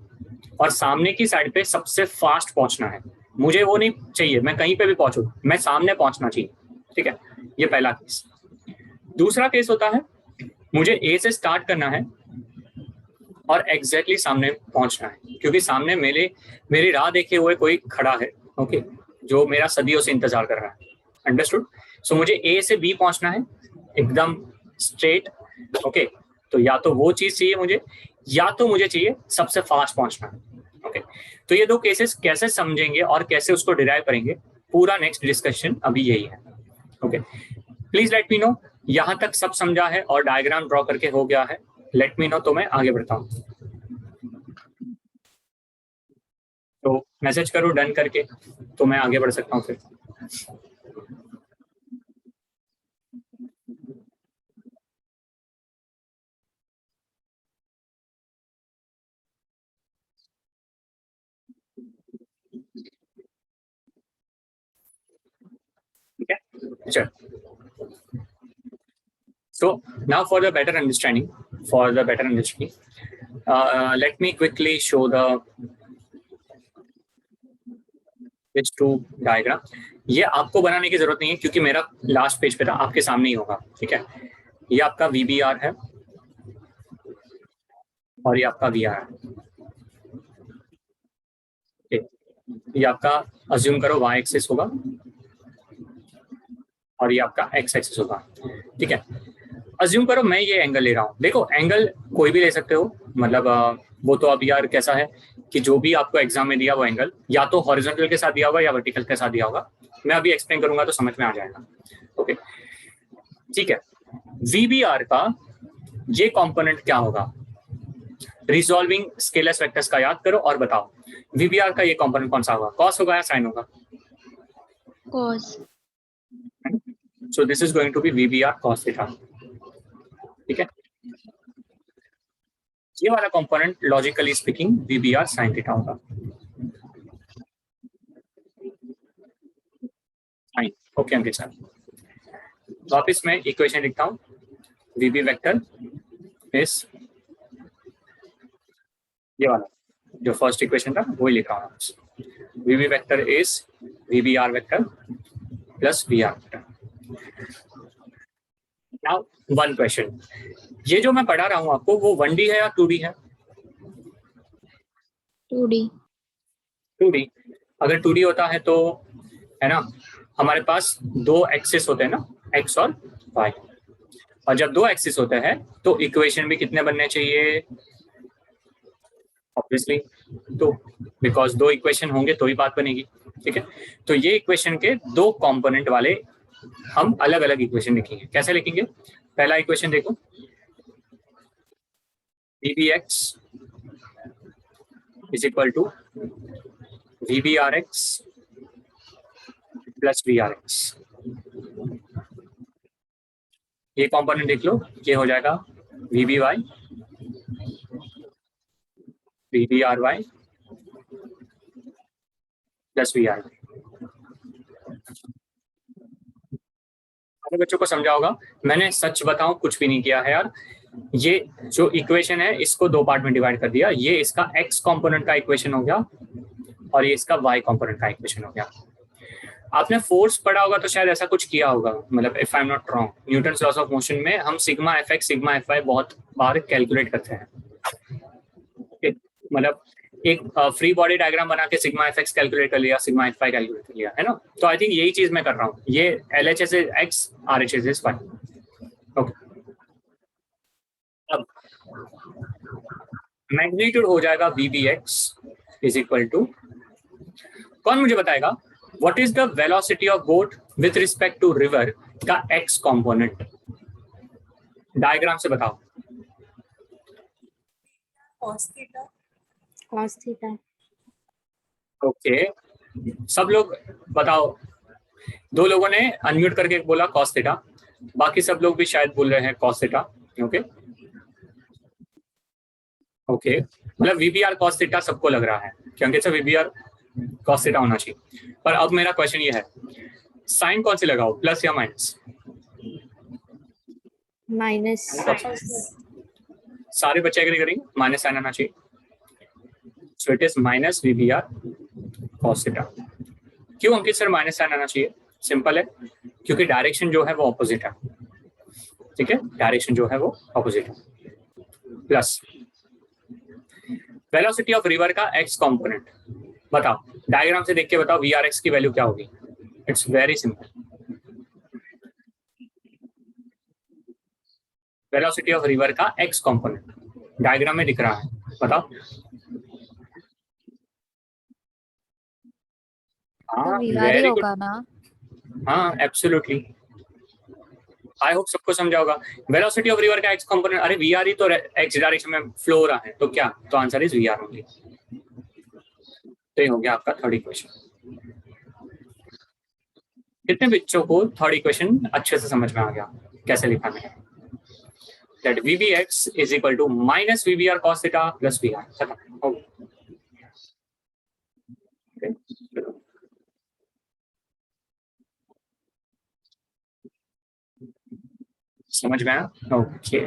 और सामने की साइड पे सबसे फास्ट पहुंचना है, मुझे वो नहीं चाहिए मैं कहीं पे भी पहुंचू, मैं सामने पहुंचना चाहिए, ठीक है, ये पहला केस। दूसरा केस होता है मुझे ए से स्टार्ट करना है और एग्जैक्टली सामने पहुंचना है, क्योंकि सामने मेरी राह देखे हुए कोई खड़ा है, ओके, जो मेरा सदियों से इंतजार कर रहा है। अंडरस्टूड? सो मुझे ए से बी पहुंचना है एकदम स्ट्रेट, ओके। तो या तो वो चीज चाहिए मुझे, या तो मुझे चाहिए सबसे फास्ट पहुंचना, ओके। तो ये दो केसेस कैसे समझेंगे और कैसे उसको डिराइव करेंगे, पूरा नेक्स्ट डिस्कशन अभी यही है, okay. Please let me no यहां तक सब समझा है और डायग्राम ड्रॉ करके हो गया है, लेट मी नो, तो मैं आगे बढ़ता हूं। तो मैसेज करो डन करके, तो मैं आगे बढ़ सकता हूँ फिर। ठीक है, चल। So now for the better understanding, let me quickly show the which two diagram. ये आपको बनाने की जरूरत नहीं है क्योंकि मेरा लास्ट पेज पे था, आपके सामने ही होगा, ठीक है। ये आपका VBR है और ये आपका VR है, ठीक। ये आपका अज्यूम करो Y एक्सिस होगा और ये आपका X एक्सिस होगा, ठीक है। अज्यूम करो मैं ये एंगल ले रहा हूँ, देखो एंगल कोई भी ले सकते हो, मतलब वो तो अब यार कैसा है कि जो भी आपको एग्जाम में दिया वो एंगल या तो हॉरिजॉन्टल के साथ दिया होगा या वर्टिकल के साथ दिया होगा, मैं अभी एक्सप्लेन करूंगा तो समझ में आ जाएगा, ओके, ठीक है। VBR का ये कंपोनेंट क्या होगा, रिजॉल्विंग स्केलर वेक्टर्स का याद करो और बताओ VBR का ये कंपोनेंट कौन सा होगा, कॉस होगा या साइन होगा? cos, so this is going to be VBR cos theta, ठीक है। ये वाला component logically speaking VBR sin theta होगा, फाइन, ओके अंकित सर। वापस मैं इक्वेशन लिखता हूँ, VB वेक्टर इज ये वाला जो फर्स्ट इक्वेशन था वही लिख रहा हूँ, VB vector is VBR vector plus VR vector. Now one question, ये जो मैं पढ़ा रहा हूँ आपको वो 1D है या 2D है? 2D, 2D। अगर 2D होता है तो है ना, हमारे पास दो एक्सिस होते हैं ना, X और Y, और जब दो एक्सिस होते हैं तो इक्वेशन भी कितने बनने चाहिए? ऑब्वियसली तो, बिकॉज दो इक्वेशन होंगे तो ही बात बनेगी, ठीक है। तो ये इक्वेशन के दो कंपोनेंट वाले हम अलग अलग इक्वेशन लिखेंगे। कैसे लिखेंगे? पहला इक्वेशन देखो, VBX is equal to VBRX plus VRX। ये कंपोनेंट देख लो, ये हो जाएगा VBY VBRY प्लस VR। बच्चों को समझा होगा, मैंने सच बताऊं कुछ भी नहीं किया है यार। ये जो इक्वेशन है इसको दो पार्ट में डिवाइड कर दिया, ये इसका X कंपोनेंट का इक्वेशन हो गया और ये इसका Y कंपोनेंट का इक्वेशन हो गया। आपने फोर्स पढ़ा होगा तो शायद ऐसा कुछ किया होगा, मतलब if I am not wrong, Newton's loss of motion में हम सिग्मा FX सिग्मा FY बहुत बार कैलकुलेट करते हैं, मतलब एक फ्री बॉडी डायग्राम बना के सिग्मा FX कैलकुलेट कर लिया, सिग्मा FY कैलकुलेट कर लिया, है ना। तो आई थिंक यही चीज मैं कर रहा हूँ, ये LHS is X, RHS is Y, okay. अब मैग्नीट्यूड हो जाएगा VBX इज इक्वल टू, कौन मुझे बताएगा what is the velocity of boat with respect to river का X कंपोनेंट, डायग्राम से बताओ। cos theta, ओके, सब लोग बताओ। दो लोगों ने अनम्यूट करके बोला cos थीटा, बाकी सब लोग भी शायद बोल रहे हैं cos थीटा, ओके ओके, मतलब VBR cos थीटा सबको लग रहा है क्योंकि सब VBR cos थीटा होना चाहिए। पर अब मेरा क्वेश्चन ये है, साइन कौन से लगाओ, प्लस या माइनस? minus, सारे बच्चे एग्री करेंगे माइनस साइन आना चाहिए, so it is minus VBR cos theta. क्यों अंकित सर माइनस साइन आना चाहिए? सिंपल है, क्योंकि डायरेक्शन जो है वो ऑपोजिट है, ठीक है, डायरेक्शन जो है वो ऑपोजिट है। प्लस वेलोसिटी ऑफ रिवर का एक्स कंपोनेंट, बताओ डायग्राम से देख के बताओ वी आर एक्स की वैल्यू क्या होगी। It's very simple, velocity of river का एक्स कंपोनेंट डायग्राम में दिख रहा है, बताओ। हाँ वेरी गुड, हाँ एब्सोल्युटली, आई होप सबको समझा होगा। वेलोसिटी ऑफ रिवर का एक्स कंपोनेंट, अरे वी आर ही तो एक्स डायरेक्शन में फ्लो हो रहा है, तो क्या, तो answer is V R only. तो ये हो गया आपका थर्ड इक्वेशन। कितने बच्चों को थर्ड इक्वेशन अच्छे से समझ में आ गया कैसे लिखा है? That VBX is equal to minus VBR cos theta plus VR. Okay. समझ में आया? ओके,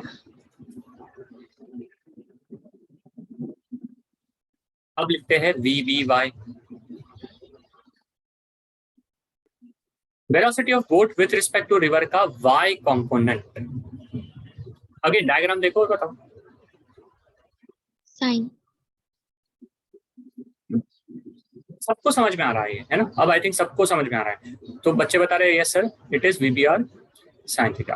अब लिखते हैं VBY, velocity of boat with respect to river का Y कंपोनेंट। अगेन डायग्राम देखो और बताओ। साइन, सबको समझ में आ रहा है ना? अब आई थिंक सबको समझ में आ रहा है, तो बच्चे बता रहे हैं yes sir it is VBR sin theta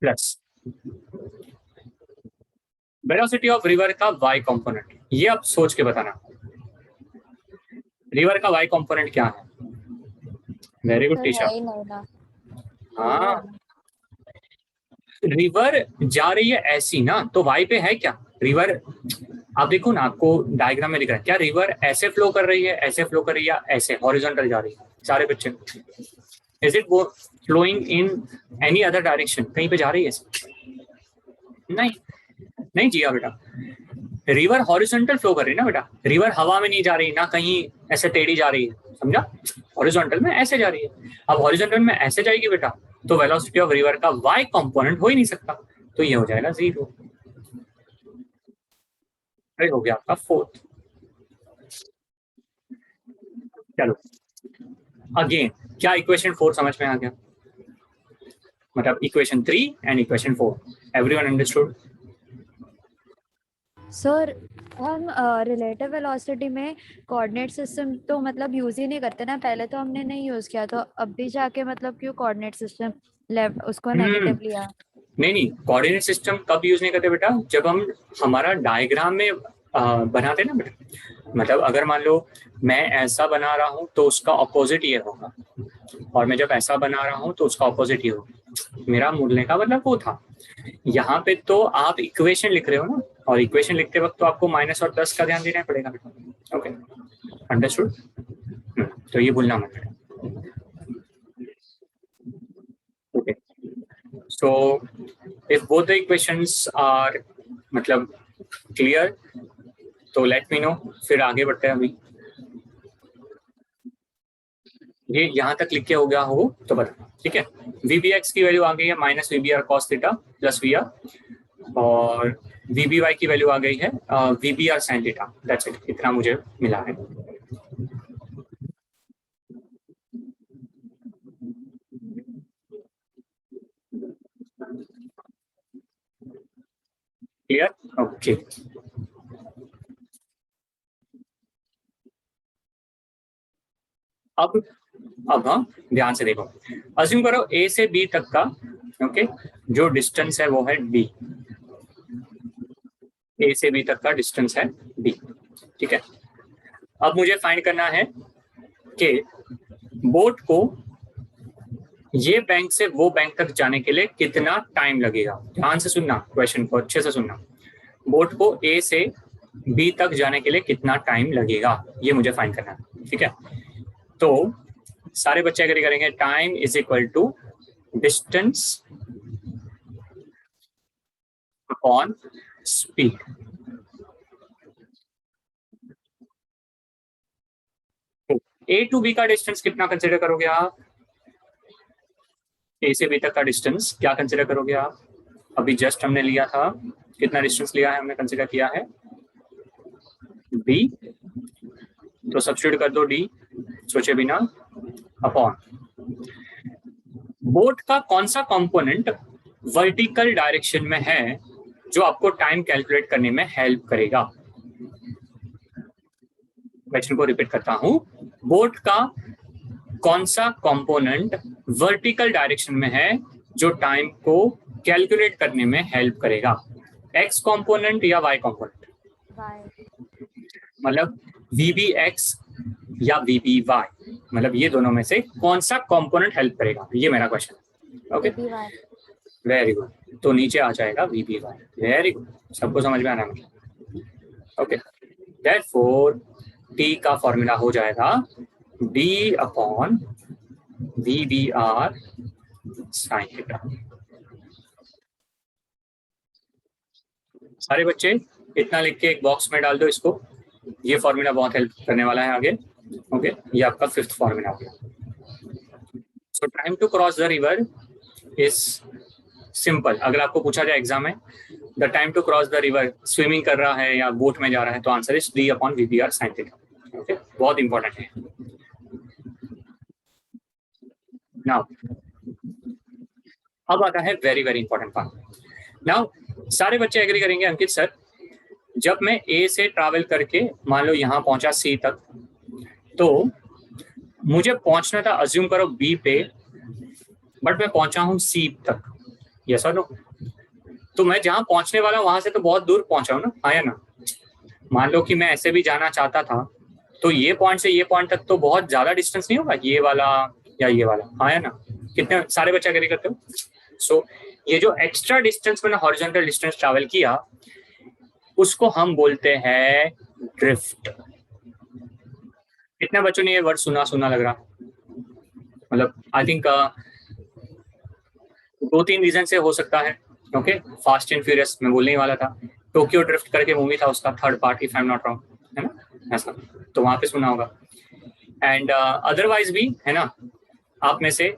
plus velocity of river का Y कंपोनेंट। ये अब सोच के बताना रिवर का Y कंपोनेंट क्या है। Very good teacher. हाँ रिवर जा रही है ऐसी ना, तो Y पे है क्या रिवर, आप देखो ना आपको डायग्राम में दिख रहा है क्या, रिवर ऐसे फ्लो कर रही है, ऐसे फ्लो कर रही है, या ऐसे हॉरिजॉन्टल जा रही है। सारे बच्चे, इज इट वो flowing in any other direction, कहीं पे जा रही है? नहीं नहीं जिया बेटा, रिवर हॉरिजॉन्टल फ्लो कर रही है ना बेटा, रिवर हवा में नहीं जा रही ना, कहीं ऐसे टेढ़ी जा रही है, समझा? हॉरिजॉन्टल में ऐसे जा रही है। अब हॉरिजॉन्टल में ऐसे जाएगी बेटा, तो वेलोसिटी ऑफ रिवर का Y कंपोनेंट हो ही नहीं सकता, तो ये हो जाएगा 0। हो गया आपका फोर्थ। चलो अगेन, क्या इक्वेशन 4 समझ में आ गया? मतलब equation 3 and equation 4 everyone understood? Sir हम रिलेटिव वेलोसिटी में कोऑर्डिनेट सिस्टम तो मतलब यूज ही नहीं करते ना, पहले तो हमने नहीं यूज किया, तो अब भी जाके मतलब क्यों कोऑर्डिनेट सिस्टम लेफ्ट उसको नेगेटिव लिया? नहीं कोऑर्डिनेट सिस्टम कब यूज नहीं करते बेटा, जब हम हमारा डायग्राम में बनाते ना बेटा, मतलब अगर मान लो मैं ऐसा बना रहा हूँ तो उसका ऑपोजिट ये होगा, और मैं जब ऐसा बना रहा हूँ तो उसका ऑपोजिट ये होगा। मेरा बोलने का मतलब वो था, यहाँ पे तो आप इक्वेशन लिख रहे हो ना, और इक्वेशन लिखते वक्त तो आपको माइनस और प्लस का ध्यान देना पड़ेगा बेटा। Okay understood? तो ये भूलना मत बेटा। Okay so if both the equations are मतलब क्लियर तो लेट मी नो, फिर आगे बढ़ते हैं। अभी ये यहाँ तक लिख के हो गया हो तो बता, ठीक है। VBX की वैल्यू आ गई है minus VBR cos theta plus VR, और VBY की वैल्यू आ गई है VBR sin theta. That's it, इतना मुझे मिला है। क्लियर? ओके अब हाँ ध्यान से देखो, अज्यूम करो A से B तक का ओके जो डिस्टेंस है वो है D, A से B तक का डिस्टेंस है D, ठीक है। अब मुझे फाइंड करना है कि बोट को ये बैंक से वो बैंक तक जाने के लिए कितना टाइम लगेगा। ध्यान से सुनना, क्वेश्चन को अच्छे से सुनना। बोट को A से B तक जाने के लिए कितना टाइम लगेगा, ये मुझे फाइंड करना है, ठीक है। तो सारे बच्चे एग्री करेंगे time is equal to distance upon speed. A to B का डिस्टेंस कितना कंसिडर करोगे आप? A से B तक का डिस्टेंस क्या कंसिडर करोगे आप? अभी जस्ट हमने लिया था, कितना डिस्टेंस लिया है हमने, कंसिडर किया है D, तो सब्स्टिट्यूट कर दो D, सोचे बिना अपॉन। बोट का कौन सा कंपोनेंट वर्टिकल डायरेक्शन में है जो आपको टाइम कैलकुलेट करने में हेल्प करेगा? क्वेश्चन को रिपीट करता हूं, बोट का कौन सा कंपोनेंट वर्टिकल डायरेक्शन में है जो टाइम को कैलकुलेट करने में हेल्प करेगा? एक्स कंपोनेंट या वाई कंपोनेंट? मतलब VBX या VBY, मतलब ये दोनों में से कौन सा कंपोनेंट हेल्प करेगा, ये मेरा क्वेश्चन। Okay, very good. तो नीचे आ जाएगा VBY। वेरी गुड, सबको समझ में आना है। ओके, देयरफॉर T का फॉर्मूला हो जाएगा D upon VBR sine theta. सारे बच्चे इतना लिख के एक बॉक्स में डाल दो इसको, ये फॉर्मूला बहुत हेल्प करने वाला है आगे। ओके, ये आपका 5th फॉर्मूला हो गया। So time to cross the river is simple. अगर आपको पूछा जाए एग्जाम में, the time to cross the river, swimming कर रहा है या बोट में जा रहा है, तो answer is D upon VBR sine theta. Okay, बहुत इंपॉर्टेंट है। नाउ अब आता है very very important part. Now सारे बच्चे एग्री करेंगे अंकित सर, जब मैं A से ट्रैवल करके मान लो यहाँ पहुंचा C तक, तो मुझे पहुंचना था, अज्यूम करो B पे, बट मैं पहुंचा हूँ C तक। यस और नो? तो मैं जहां पहुंचने वाला हूं वहां से तो बहुत दूर पहुंचा हूं ना, आया ना? मान लो कि मैं ऐसे भी जाना चाहता था, तो ये पॉइंट से ये पॉइंट तक तो बहुत ज्यादा डिस्टेंस नहीं होगा, ये वाला या ये वाला, आया ना? कितने सारे बच्चे एग्री करते हो? सो ये जो एक्स्ट्रा डिस्टेंस मैंने हॉरिजॉन्टल डिस्टेंस ट्रैवल किया, उसको हम बोलते हैं ड्रिफ्ट। कितने बच्चों ने ये वर्ड सुना सुना लग रहा? मतलब आई थिंक 2-3 रीजन से हो सकता है। ओके, फास्ट एंड फ्यूरियस मैं बोलने ही वाला था, टोक्यो ड्रिफ्ट करके मूवी था, उसका 3rd part, if I am not wrong, है ना? ऐसा तो वहां पे सुना होगा। एंड अदरवाइज भी है ना, आप में से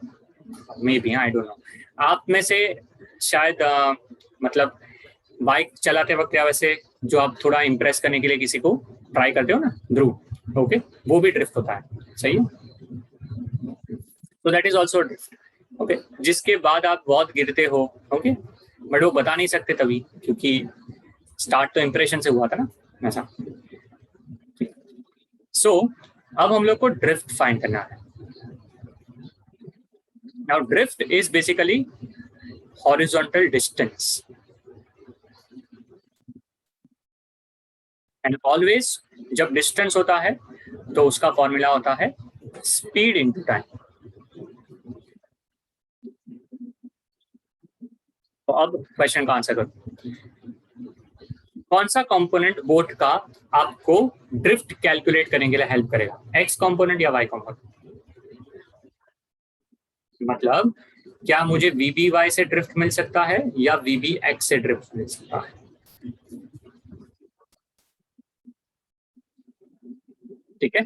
may be, I don't know, आप में से शायद मतलब बाइक चलाते वक्त या वैसे जो आप थोड़ा इम्प्रेस करने के लिए किसी को ट्राई करते हो ना, ध्रुव, ओके, वो भी ड्रिफ्ट होता है, सही है? तो that is also drift. Okay, जिसके बाद आप बहुत गिरते हो, ओके, बट वो बता नहीं सकते तभी, क्योंकि स्टार्ट तो इम्प्रेशन से हुआ था ना, ऐसा। सो अब हम लोग को ड्रिफ्ट फाइंड करना है। Now drift is basically horizontal distance, and always जब डिस्टेंस होता है तो उसका फॉर्मूला होता है स्पीड इनटू टाइम। तो अब क्वेश्चन का आंसर करो, कौन सा कंपोनेंट बोट का आपको ड्रिफ्ट कैलकुलेट करने के लिए हेल्प करेगा? एक्स कंपोनेंट या वाई कंपोनेंट? मतलब क्या मुझे VBY से ड्रिफ्ट मिल सकता है या VBX से ड्रिफ्ट मिल सकता है? ठीक है,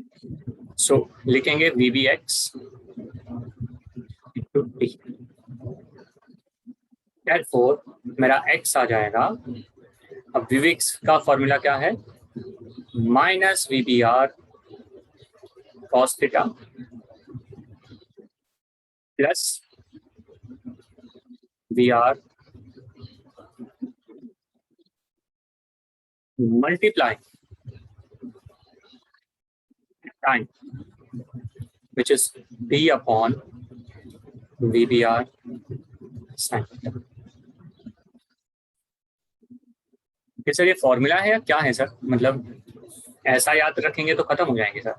सो लिखेंगे VBX इंटू T। देयरफॉर मेरा X आ जाएगा, अब VBX का फॉर्मूला क्या है? Minus VBR cos theta plus VR multiply time, which is D upon VBR sin theta। Sir ये फॉर्मूला है या क्या है सर? मतलब ऐसा याद रखेंगे तो खत्म हो जाएंगे sir.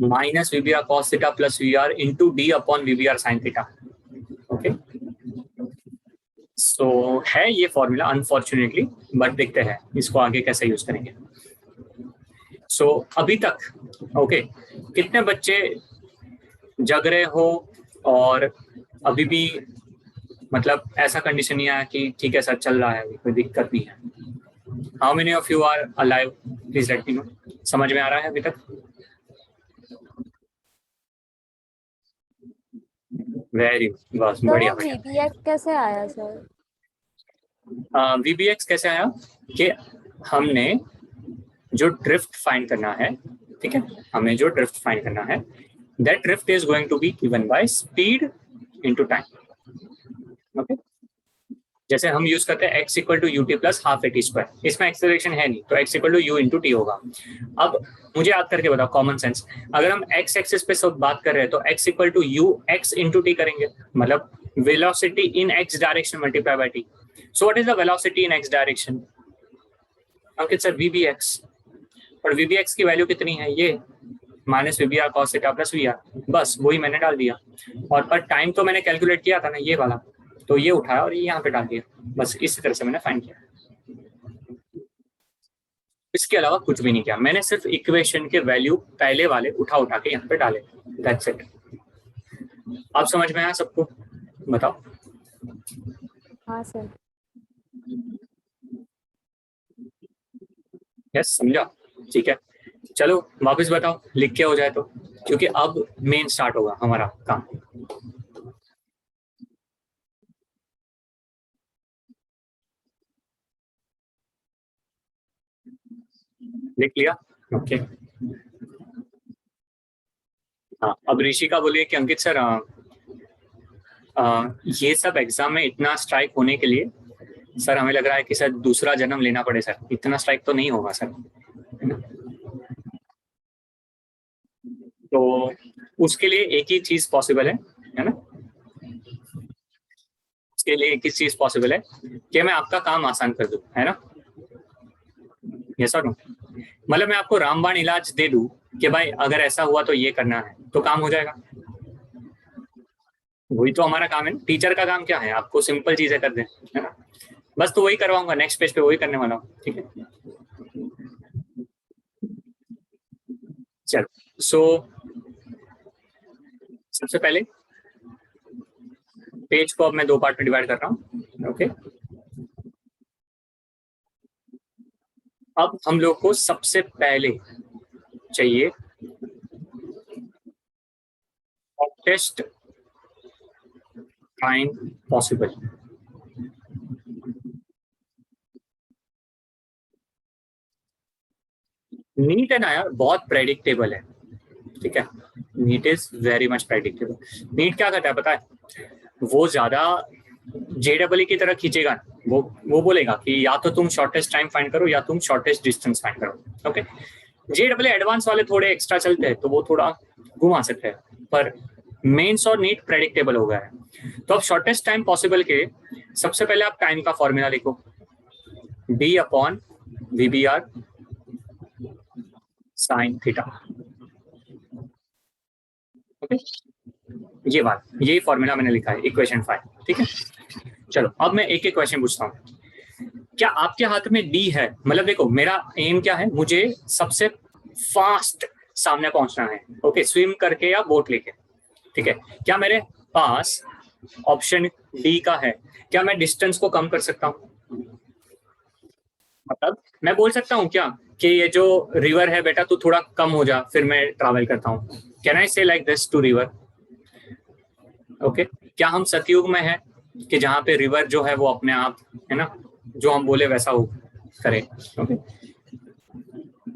Minus VBR cos theta plus VR into D upon VBR sin theta. Okay, so है ये फॉर्मूला अनफॉर्चुनेटली, बट देखते हैं इसको आगे कैसे यूज करेंगे। सो अभी तक ओके, कितने बच्चे जग रहे हो और अभी भी मतलब ऐसा कंडीशन नहीं आया कि ठीक है सर चल रहा है, कोई दिक्कत नहीं है? How many of you are alive? Please let me know. समझ में आ रहा है अभी तक? वेरी बस बढ़िया। VBX कैसे आया सर? VBX कैसे आया कि हमने जो ड्रिफ्ट फाइंड करना है ठीक है, हमें जो ड्रिफ्ट फाइंड करना है, that drift is going to be given by speed into time. Okay, जैसे हम यूज करते हैं x equal to u t plus half a t square, इसमें एक्सेलरेशन है नहीं तो x equal to u into t होगा। अब मुझे याद करके बताओ, कॉमन सेंस, अगर हम x एक्सिस पे सब बात कर रहे हैं तो x equal to u x into t करेंगे, मतलब velocity in x direction multiply by t। So what is the velocity in x direction? Ankit sir vbx, और vbx की वैल्यू कितनी है? ये minus V B R cos theta plus V R, बस वही मैंने डाल दिया। और पर टाइम तो मैंने कैलकुलेट किया था ना, ये वाला, तो ये उठाया और ये यहाँ पे डाल दिया, बस इसी तरह से मैंने फाइंड किया। इसके अलावा कुछ भी नहीं किया, मैंने सिर्फ इक्वेशन के वैल्यू पहले वाले उठा के यहाँ पे डाले, दैट्स इट। आप समझ में आया सबको? बताओ। हाँ सर। यस, समझा? ठीक है, चलो वापस बताओ, लिख के हो जाए तो, क्योंकि अब मेन स्टार्ट होगा हमारा काम। लिख लिया? ओके। हाँ, अब ऋषिका बोलिए कि अंकित सर ये सब एग्जाम में इतना स्ट्राइक होने के लिए सर हमें लग रहा है कि सर दूसरा जन्म लेना पड़े सर, इतना स्ट्राइक तो नहीं होगा सर, है ना? तो उसके लिए एक ही चीज पॉसिबल है ना? उसके लिए एक ही चीज पॉसिबल है कि मैं आपका काम आसान कर दूं, है ना? यस और नो? मतलब मैं आपको रामबाण इलाज दे दूं कि भाई अगर ऐसा हुआ तो ये करना है, तो काम हो जाएगा। वही तो हमारा काम है। टीचर का काम क्या है? आपको सिंपल चीजें कर दें, है ना? बस तो वही करवाऊंगा, नेक्स्ट पेज पे वही करने वाला हूँ, ठीक है? चलो, सो सबसे पहले पेज को अब मैं 2 पार्ट में डिवाइड कर रहा हूँ। ओके, अब हम लोग को सबसे पहले चाहिए शॉर्टेस्ट टाइम पॉसिबल। नीट है ना यार, बहुत प्रेडिक्टेबल है, ठीक है? NEET is very much predictable. NEET क्या करता है पता है? वो ज्यादा जेडबल की तरह खींचेगा, वो बोलेगा कि या तो तुम शॉर्टेस्ट टाइम फाइंड करो या तुम शॉर्टेस्ट डिस्टेंस फाइंड करो। ओके, जेडबल एडवांस वाले थोड़े एक्स्ट्रा चलते हैं तो वो थोड़ा घुमा सकते हैं, पर मेंस और नीट प्रेडिक्टेबल हो गया है। तो अब शॉर्टेस्ट टाइम पॉसिबल के सबसे पहले आप टाइम का फॉर्मूला लिखो, d upon VBR sine theta. Okay, ये बात, यही फॉर्मूला मैंने लिखा है, इक्वेशन 5, ठीक है? चलो अब मैं एक एक क्वेश्चन पूछता हूँ। क्या आपके हाथ में डी है? मतलब देखो मेरा एम क्या है, मुझे सबसे फास्ट सामने पहुंचना है, ओके, स्विम करके या बोट लेके, ठीक है? क्या मेरे पास ऑप्शन डी का है? क्या मैं डिस्टेंस को कम कर सकता हूँ? मतलब मैं बोल सकता हूँ क्या कि ये जो रिवर है बेटा तू थोड़ा कम हो जा, फिर मैं ट्रैवल करता हूँ? Can I say like this to river? Okay, क्या हम सतयुग में है कि जहाँ पे रिवर जो है वो अपने आप, है ना, जो हम बोले वैसा हो करे? ओके,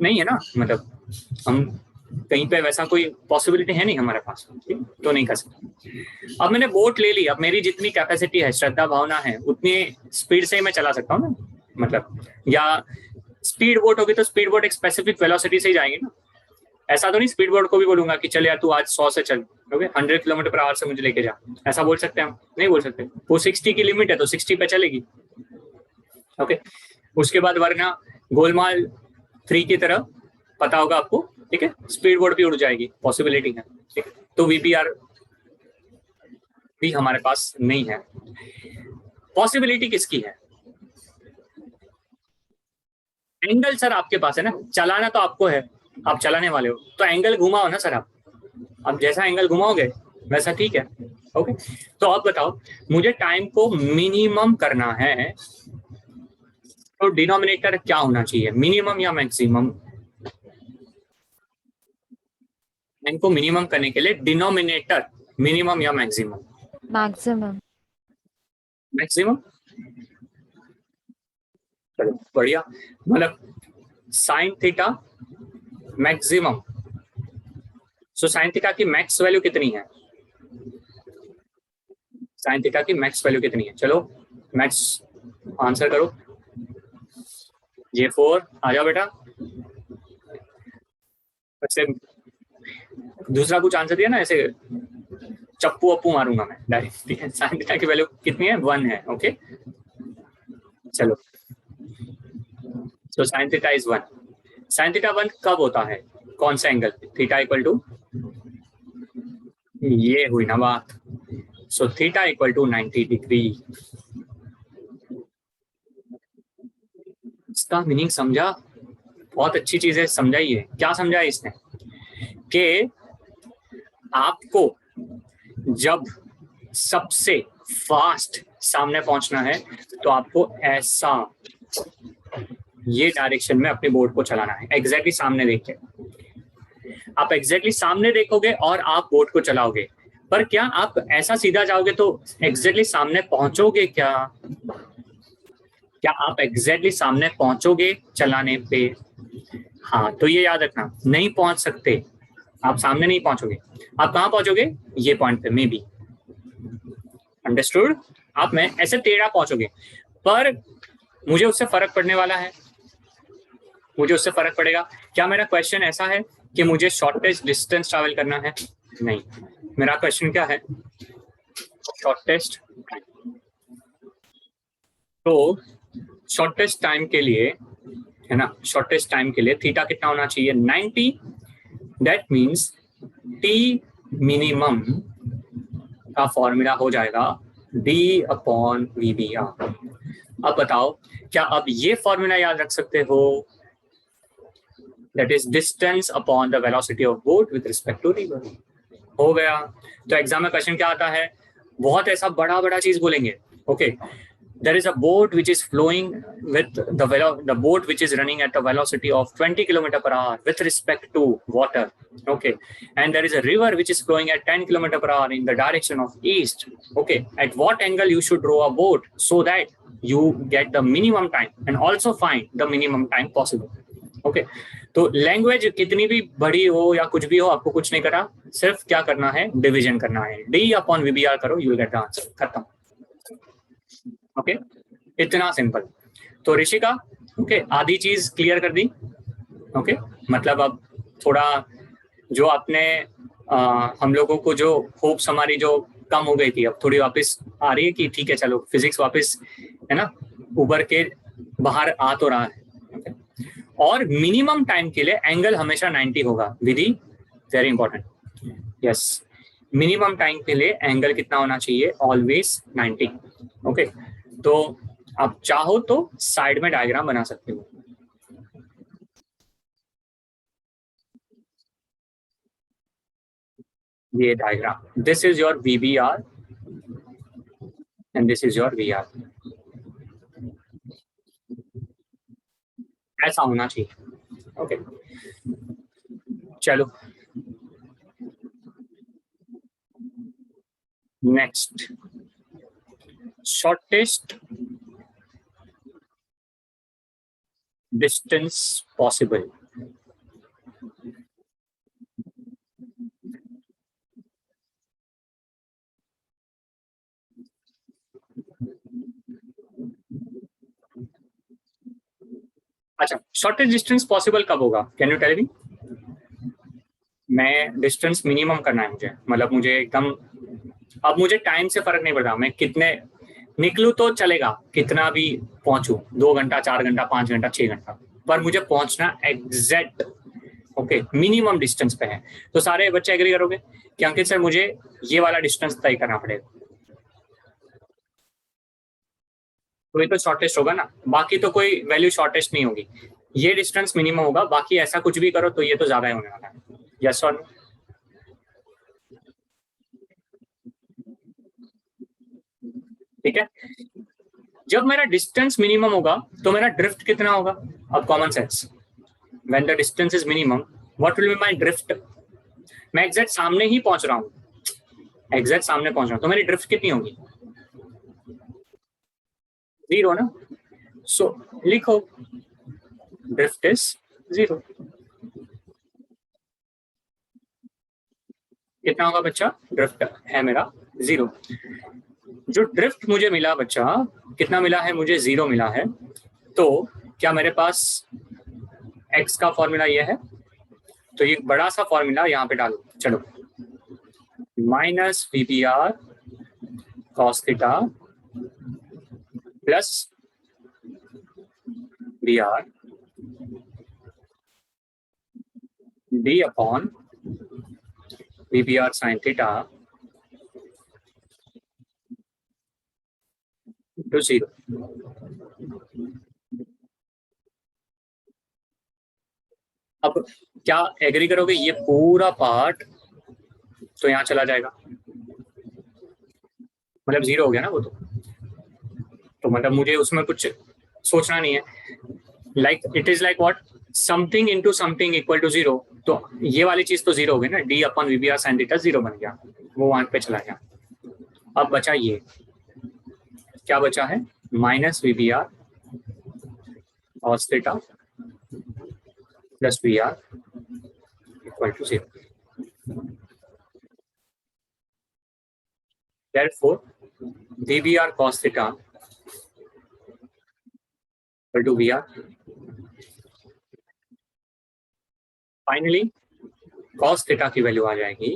नहीं है ना, मतलब हम कहीं पे वैसा कोई पॉसिबिलिटी है नहीं हमारे पास, तो नहीं कर सकते। अब मैंने बोट ले ली, अब मेरी जितनी कैपेसिटी है, श्रद्धा भावना है, उतनी स्पीड से ही मैं चला सकता हूँ ना, मतलब, या स्पीड बोट होगी तो स्पीड बोट एक स्पेसिफिक वेलोसिटी से ही जाएंगे ना। ऐसा तो नहीं स्पीड बोट को भी बोलूंगा कि चल यार तू आज 100 से चल, ओके, 100 किलोमीटर पर आवर से मुझे लेके जा, ऐसा बोल सकते हैं हम? नहीं बोल सकते। वो 60 की लिमिट है तो 60 पे चलेगी, ओके। उसके बाद वरना गोलमाल 3 की तरह, पता होगा आपको, ठीक है, स्पीड बोट भी उड़ जाएगी, पॉसिबिलिटी है, ठीक है? तो VBR भी हमारे पास नहीं है। पॉसिबिलिटी किसकी है? एंगल सर आपके पास है ना, चलाना तो आपको है, आप चलाने वाले हो, तो एंगल घुमाओ ना सर आप। अब जैसा एंगल घुमाओगे वैसा ठीक है, ओके। तो अब बताओ, मुझे टाइम को मिनिमम करना है, तो डिनोमिनेटर क्या होना चाहिए, मिनिमम या मैक्सिमम? टाइम को मिनिमम करने के लिए डिनोमिनेटर मिनिमम या मैक्सिमम? मैक्सिमम। मैक्सिमम, चलो बढ़िया। मतलब sine theta maximum so sine theta की मैक्स वैल्यू कितनी है? साइन थीटा की मैक्स वैल्यू कितनी है? चलो मैक्स आंसर करो। J4 आ जाओ बेटा। वैसे दूसरा कुछ आंसर दिया ना, ऐसे चप्पू अप्पू मारूंगा मैं डायरेक्ट। साइन थीटा की वैल्यू कितनी है? 1 है। ओके चलो, so sine theta is 1। Sine theta 1 कब होता है? कौन सा एंगल? थीटा इक्वल टू, ये हुई ना बात। So theta equal to 90 degree. इसका मीनिंग समझा? बहुत अच्छी चीज है, समझाइए क्या समझा इसने? कि आपको जब सबसे फास्ट सामने पहुंचना है तो आपको ऐसा ये डायरेक्शन में अपने बोर्ड को चलाना है, एग्जैक्टली सामने देख के। आप एग्जैक्टली सामने देखोगे और आप बोर्ड को चलाओगे, पर क्या आप ऐसा सीधा जाओगे तो एग्जैक्टली सामने पहुंचोगे क्या? क्या आप एग्जैक्टली सामने पहुंचोगे चलाने पे? हाँ, तो ये याद रखना, नहीं पहुंच सकते, आप सामने नहीं पहुंचोगे। आप कहां पहुंचोगे? ये पॉइंट पे, मे बी। अंडरस्टूड? आप में ऐसे टेढ़ा पहुंचोगे, पर मुझे उससे फर्क पड़ने वाला है, मुझे उससे फर्क पड़ेगा। क्या मेरा क्वेश्चन ऐसा है कि मुझे शॉर्टेस्ट डिस्टेंस ट्रैवल करना है? नहीं, मेरा क्वेश्चन क्या है? शॉर्टेस्ट। तो शॉर्टेस्ट टाइम के लिए, है ना, शॉर्टेस्ट टाइम के लिए थीटा कितना होना चाहिए? 90। दैट मीन्स टी मिनिमम का फॉर्मूला हो जाएगा d/VBR। अब बताओ, क्या अब ये फॉर्मूला याद रख सकते हो? That is distance upon the velocity of boat with respect to river. हो गया। तो एग्जाम में क्वेश्चन क्या आता है? बहुत ऐसा बड़ा बड़ा चीज बोलेंगे। Okay, there is a boat which is flowing with the boat which is running at a velocity of 20 km/h with respect to water. Okay, and there is a river which is flowing at 10 km/h in the direction of east. Okay, at what angle you should row a boat so that you get the minimum time and also find the minimum time possible. Okay, तो language कितनी भी बड़ी हो या कुछ भी हो, आपको कुछ नहीं करना, सिर्फ क्या करना है? डिवीजन करना है। d/VBR करो, you will get the answer. खत्म। ओके, इतना सिंपल। तो ऋषिका, ओके, आधी चीज क्लियर कर दी। ओके, मतलब अब थोड़ा जो आपने हम लोगों को जो होप्स हमारी जो कम हो गई थी, अब थोड़ी वापस आ रही है कि ठीक है चलो फिजिक्स वापस, है ना, उभर के बाहर आ तो रहा है। okay? और मिनिमम टाइम के लिए एंगल हमेशा 90 होगा। Vidhi very important. Yes, minimum time के लिए एंगल कितना होना चाहिए? ऑलवेज 90। ओके, तो आप चाहो तो साइड में डायग्राम बना सकते हो। ये diagram, this is your VBR and this is your VR। ऐसा होना चाहिए। ओके, चलो नेक्स्ट, शॉर्टेस्ट डिस्टेंस पॉसिबल। अच्छा, शॉर्टेस्ट डिस्टेंस पॉसिबल कब होगा? Can you tell me? मैं डिस्टेंस मिनिमम करना है मुझे, मतलब मुझे एकदम, अब मुझे टाइम से फर्क नहीं पड़ता, मैं कितने निकलूं तो चलेगा, कितना भी पहुंचू, 2 घंटा, 4 घंटा, 5 घंटा, 6 घंटा, पर मुझे पहुंचना एग्जैक्ट ओके मिनिमम डिस्टेंस पे है। तो सारे बच्चे एग्री करोगे कि अंकित सर मुझे ये वाला डिस्टेंस तय करना पड़ेगा, तो ये तो शॉर्टेस्ट होगा ना, बाकी तो कोई वैल्यू शॉर्टेस्ट नहीं होगी, ये डिस्टेंस मिनिमम होगा, बाकी ऐसा कुछ भी करो तो ये तो ज्यादा ही होने वाला है। यस और नो? ठीक है, जब मेरा डिस्टेंस मिनिमम होगा तो मेरा ड्रिफ्ट कितना होगा? अब common sense, when the distance is minimum what will be my drift? मैं एग्जैक्ट सामने ही पहुंच रहा हूँ, एग्जैक्ट सामने पहुंच रहा हूँ, तो मेरी ड्रिफ्ट कितनी होगी? 0 ना। सो लिखो ड्रिफ्ट इज 0। कितना होगा बच्चा? ड्रिफ्ट है मेरा 0। जो ड्रिफ्ट मुझे मिला बच्चा, कितना मिला है मुझे? 0 मिला है। तो क्या मेरे पास x का फॉर्मूला ये है? तो ये बड़ा सा फॉर्मूला यहाँ पे डालो। चलो, minus VBR cos theta plus BR D upon VBR sin theta two 0। अब क्या एग्री करोगे? ये पूरा पार्ट तो यहाँ चला जाएगा, मतलब 0 हो गया ना वो तो मतलब मुझे उसमें कुछ सोचना नहीं है। Like it is like what, something into something equal to 0। तो ये वाली चीज तो 0 हो गई ना, D upon VBR sin theta 0 बन गया, वो वहां पे चला गया। अब बचा ये, क्या बचा है? Minus VBR cos theta plus BR equal to 0। Therefore, VBR cos theta equal to VR. Finally, cos theta की वैल्यू आ जाएगी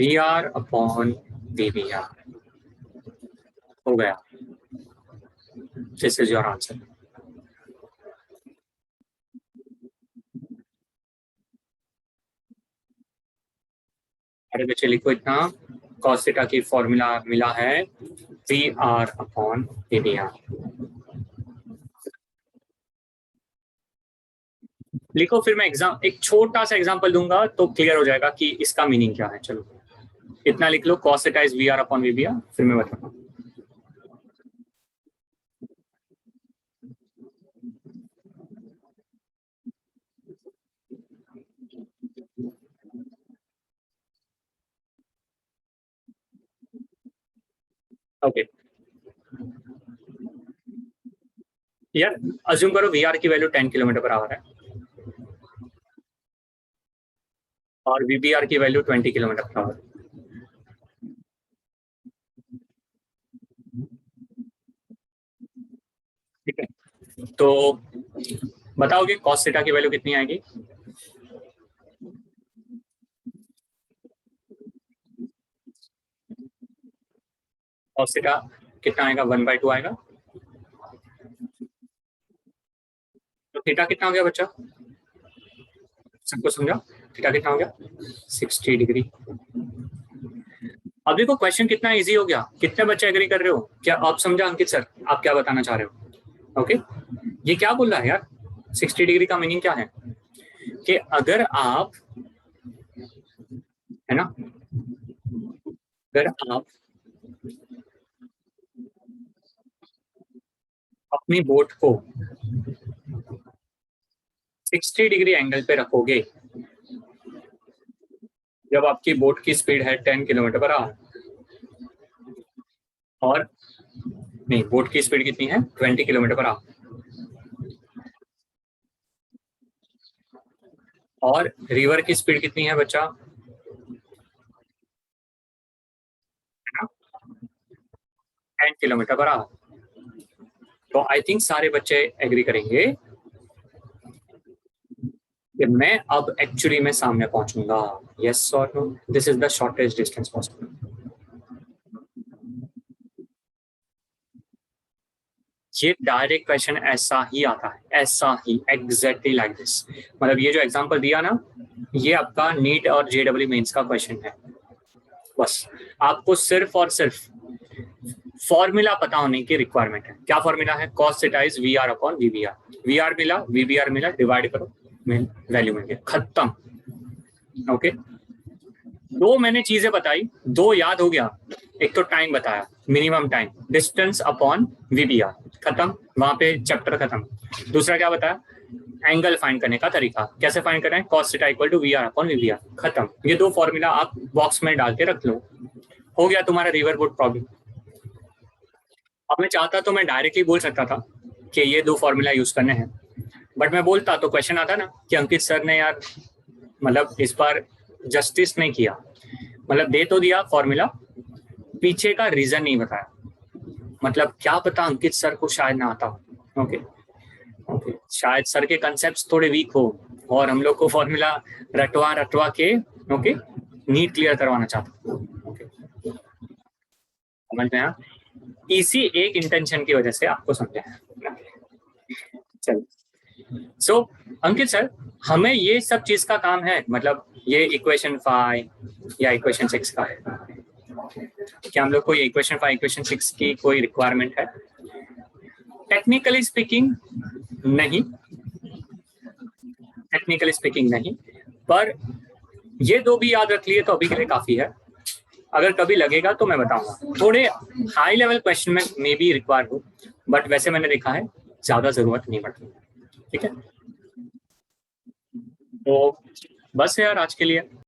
VR अपॉन VBR। हो गया। This is your answer. अरे बच्चे लिखो इतना, cos theta की फॉर्मूला मिला है VR अपॉन VBR। लिखो, फिर मैं एक छोटा सा एग्जांपल दूंगा तो क्लियर हो जाएगा कि इसका मीनिंग क्या है। चलो इतना लिख लो, cos theta is VR upon VBR, फिर मैं बताऊंगा। ओके यार, अज्यूम करो VR की वैल्यू 10 किलोमीटर पर आवर है और VBR की वैल्यू 20 किलोमीटर पर आवर। ठीक है, तो बताओगे cos थीटा की वैल्यू कितनी आएगी? cos थीटा कितना आएगा? 1/2 आएगा। तो थीटा कितना हो गया बच्चा? सबको समझा? थीटा कितना हो गया? 60 डिग्री। अब देखो क्वेश्चन कितना इजी हो गया। कितने बच्चे एग्री कर रहे हो? क्या आप समझा अंकित सर आप क्या बताना चाह रहे हो? ओके, ये क्या बोल रहा है यार? 60 डिग्री का मीनिंग क्या है? कि अगर आप, है ना, अगर आप अपनी बोट को 60 डिग्री एंगल पे रखोगे, जब आपकी बोट की स्पीड है 10 किलोमीटर पर आवर, और नहीं, बोट की स्पीड कितनी है? 20 किलोमीटर पर आवर, और रिवर की स्पीड कितनी है बच्चा? 10 किलोमीटर पर आवर। तो आई थिंक सारे बच्चे एग्री करेंगे कि मैं अब एक्चुअली में सामने पहुंचूंगा। यस और no? This is the shortest distance possible. ये डायरेक्ट क्वेश्चन ऐसा ही आता है, ऐसा ही, एग्जैक्टली लाइक दिस। मतलब ये जो एग्जांपल दिया ना, ये आपका नीट और JEE मेंस का क्वेश्चन है। बस आपको सिर्फ और सिर्फ फॉर्मूला पता होने की रिक्वायरमेंट है। क्या फॉर्मूला है? cos theta is VR upon VBR। VR मिला, VBR मिला, डिवाइड करो, वैल्यू मिल गया, खत्म। ओके, दो मैंने चीजें बताई, दो याद हो गया। एक तो टाइम बताया, minimum time, distance upon VBR, खत्म, वहां पे चैप्टर खत्म। दूसरा क्या बताया? एंगल फाइंड करने का तरीका, कैसे फाइंड करें? cos theta equal to VR upon VBR, खत्म। ये दो फॉर्मूला आप बॉक्स में डाल के रख लो, हो गया तुम्हारा रिवर बोट प्रॉब्लम। अब मैं चाहता तो मैं डायरेक्टली बोल सकता था कि ये दो फॉर्मूला यूज करने हैं, बट मैं बोलता तो क्वेश्चन आता ना कि अंकित सर ने यार मतलब इस बार जस्टिस नहीं किया, मतलब दे तो दिया फॉर्मूला, पीछे का रीजन नहीं बताया। मतलब क्या पता अंकित सर को शायद ना आता हो, ओके ओके, शायद सर के कंसेप्ट थोड़े वीक हो और हम लोग को फॉर्मूला रटवा के ओके नीट क्लियर करवाना चाहता हूँ, ओके समझ में आया? इसी एक इंटेंशन की वजह से आपको समझे। चलो सो अंकित सर, हमें ये सब चीज का काम है, मतलब ये इक्वेशन 5 या इक्वेशन 6 का है, क्या हम लोग को ये इक्वेशन 5 इक्वेशन 6 की कोई रिक्वायरमेंट है? टेक्निकली स्पीकिंग नहीं, टेक्निकली स्पीकिंग नहीं, पर ये दो भी याद रख लिए तो अभी के लिए काफी है। अगर कभी लगेगा तो मैं बताऊंगा, थोड़े हाई लेवल क्वेश्चन में मे बी रिक्वायर हो, बट वैसे मैंने देखा है ज्यादा जरूरत नहीं पड़ती। ठीक है, तो बस यार आज के लिए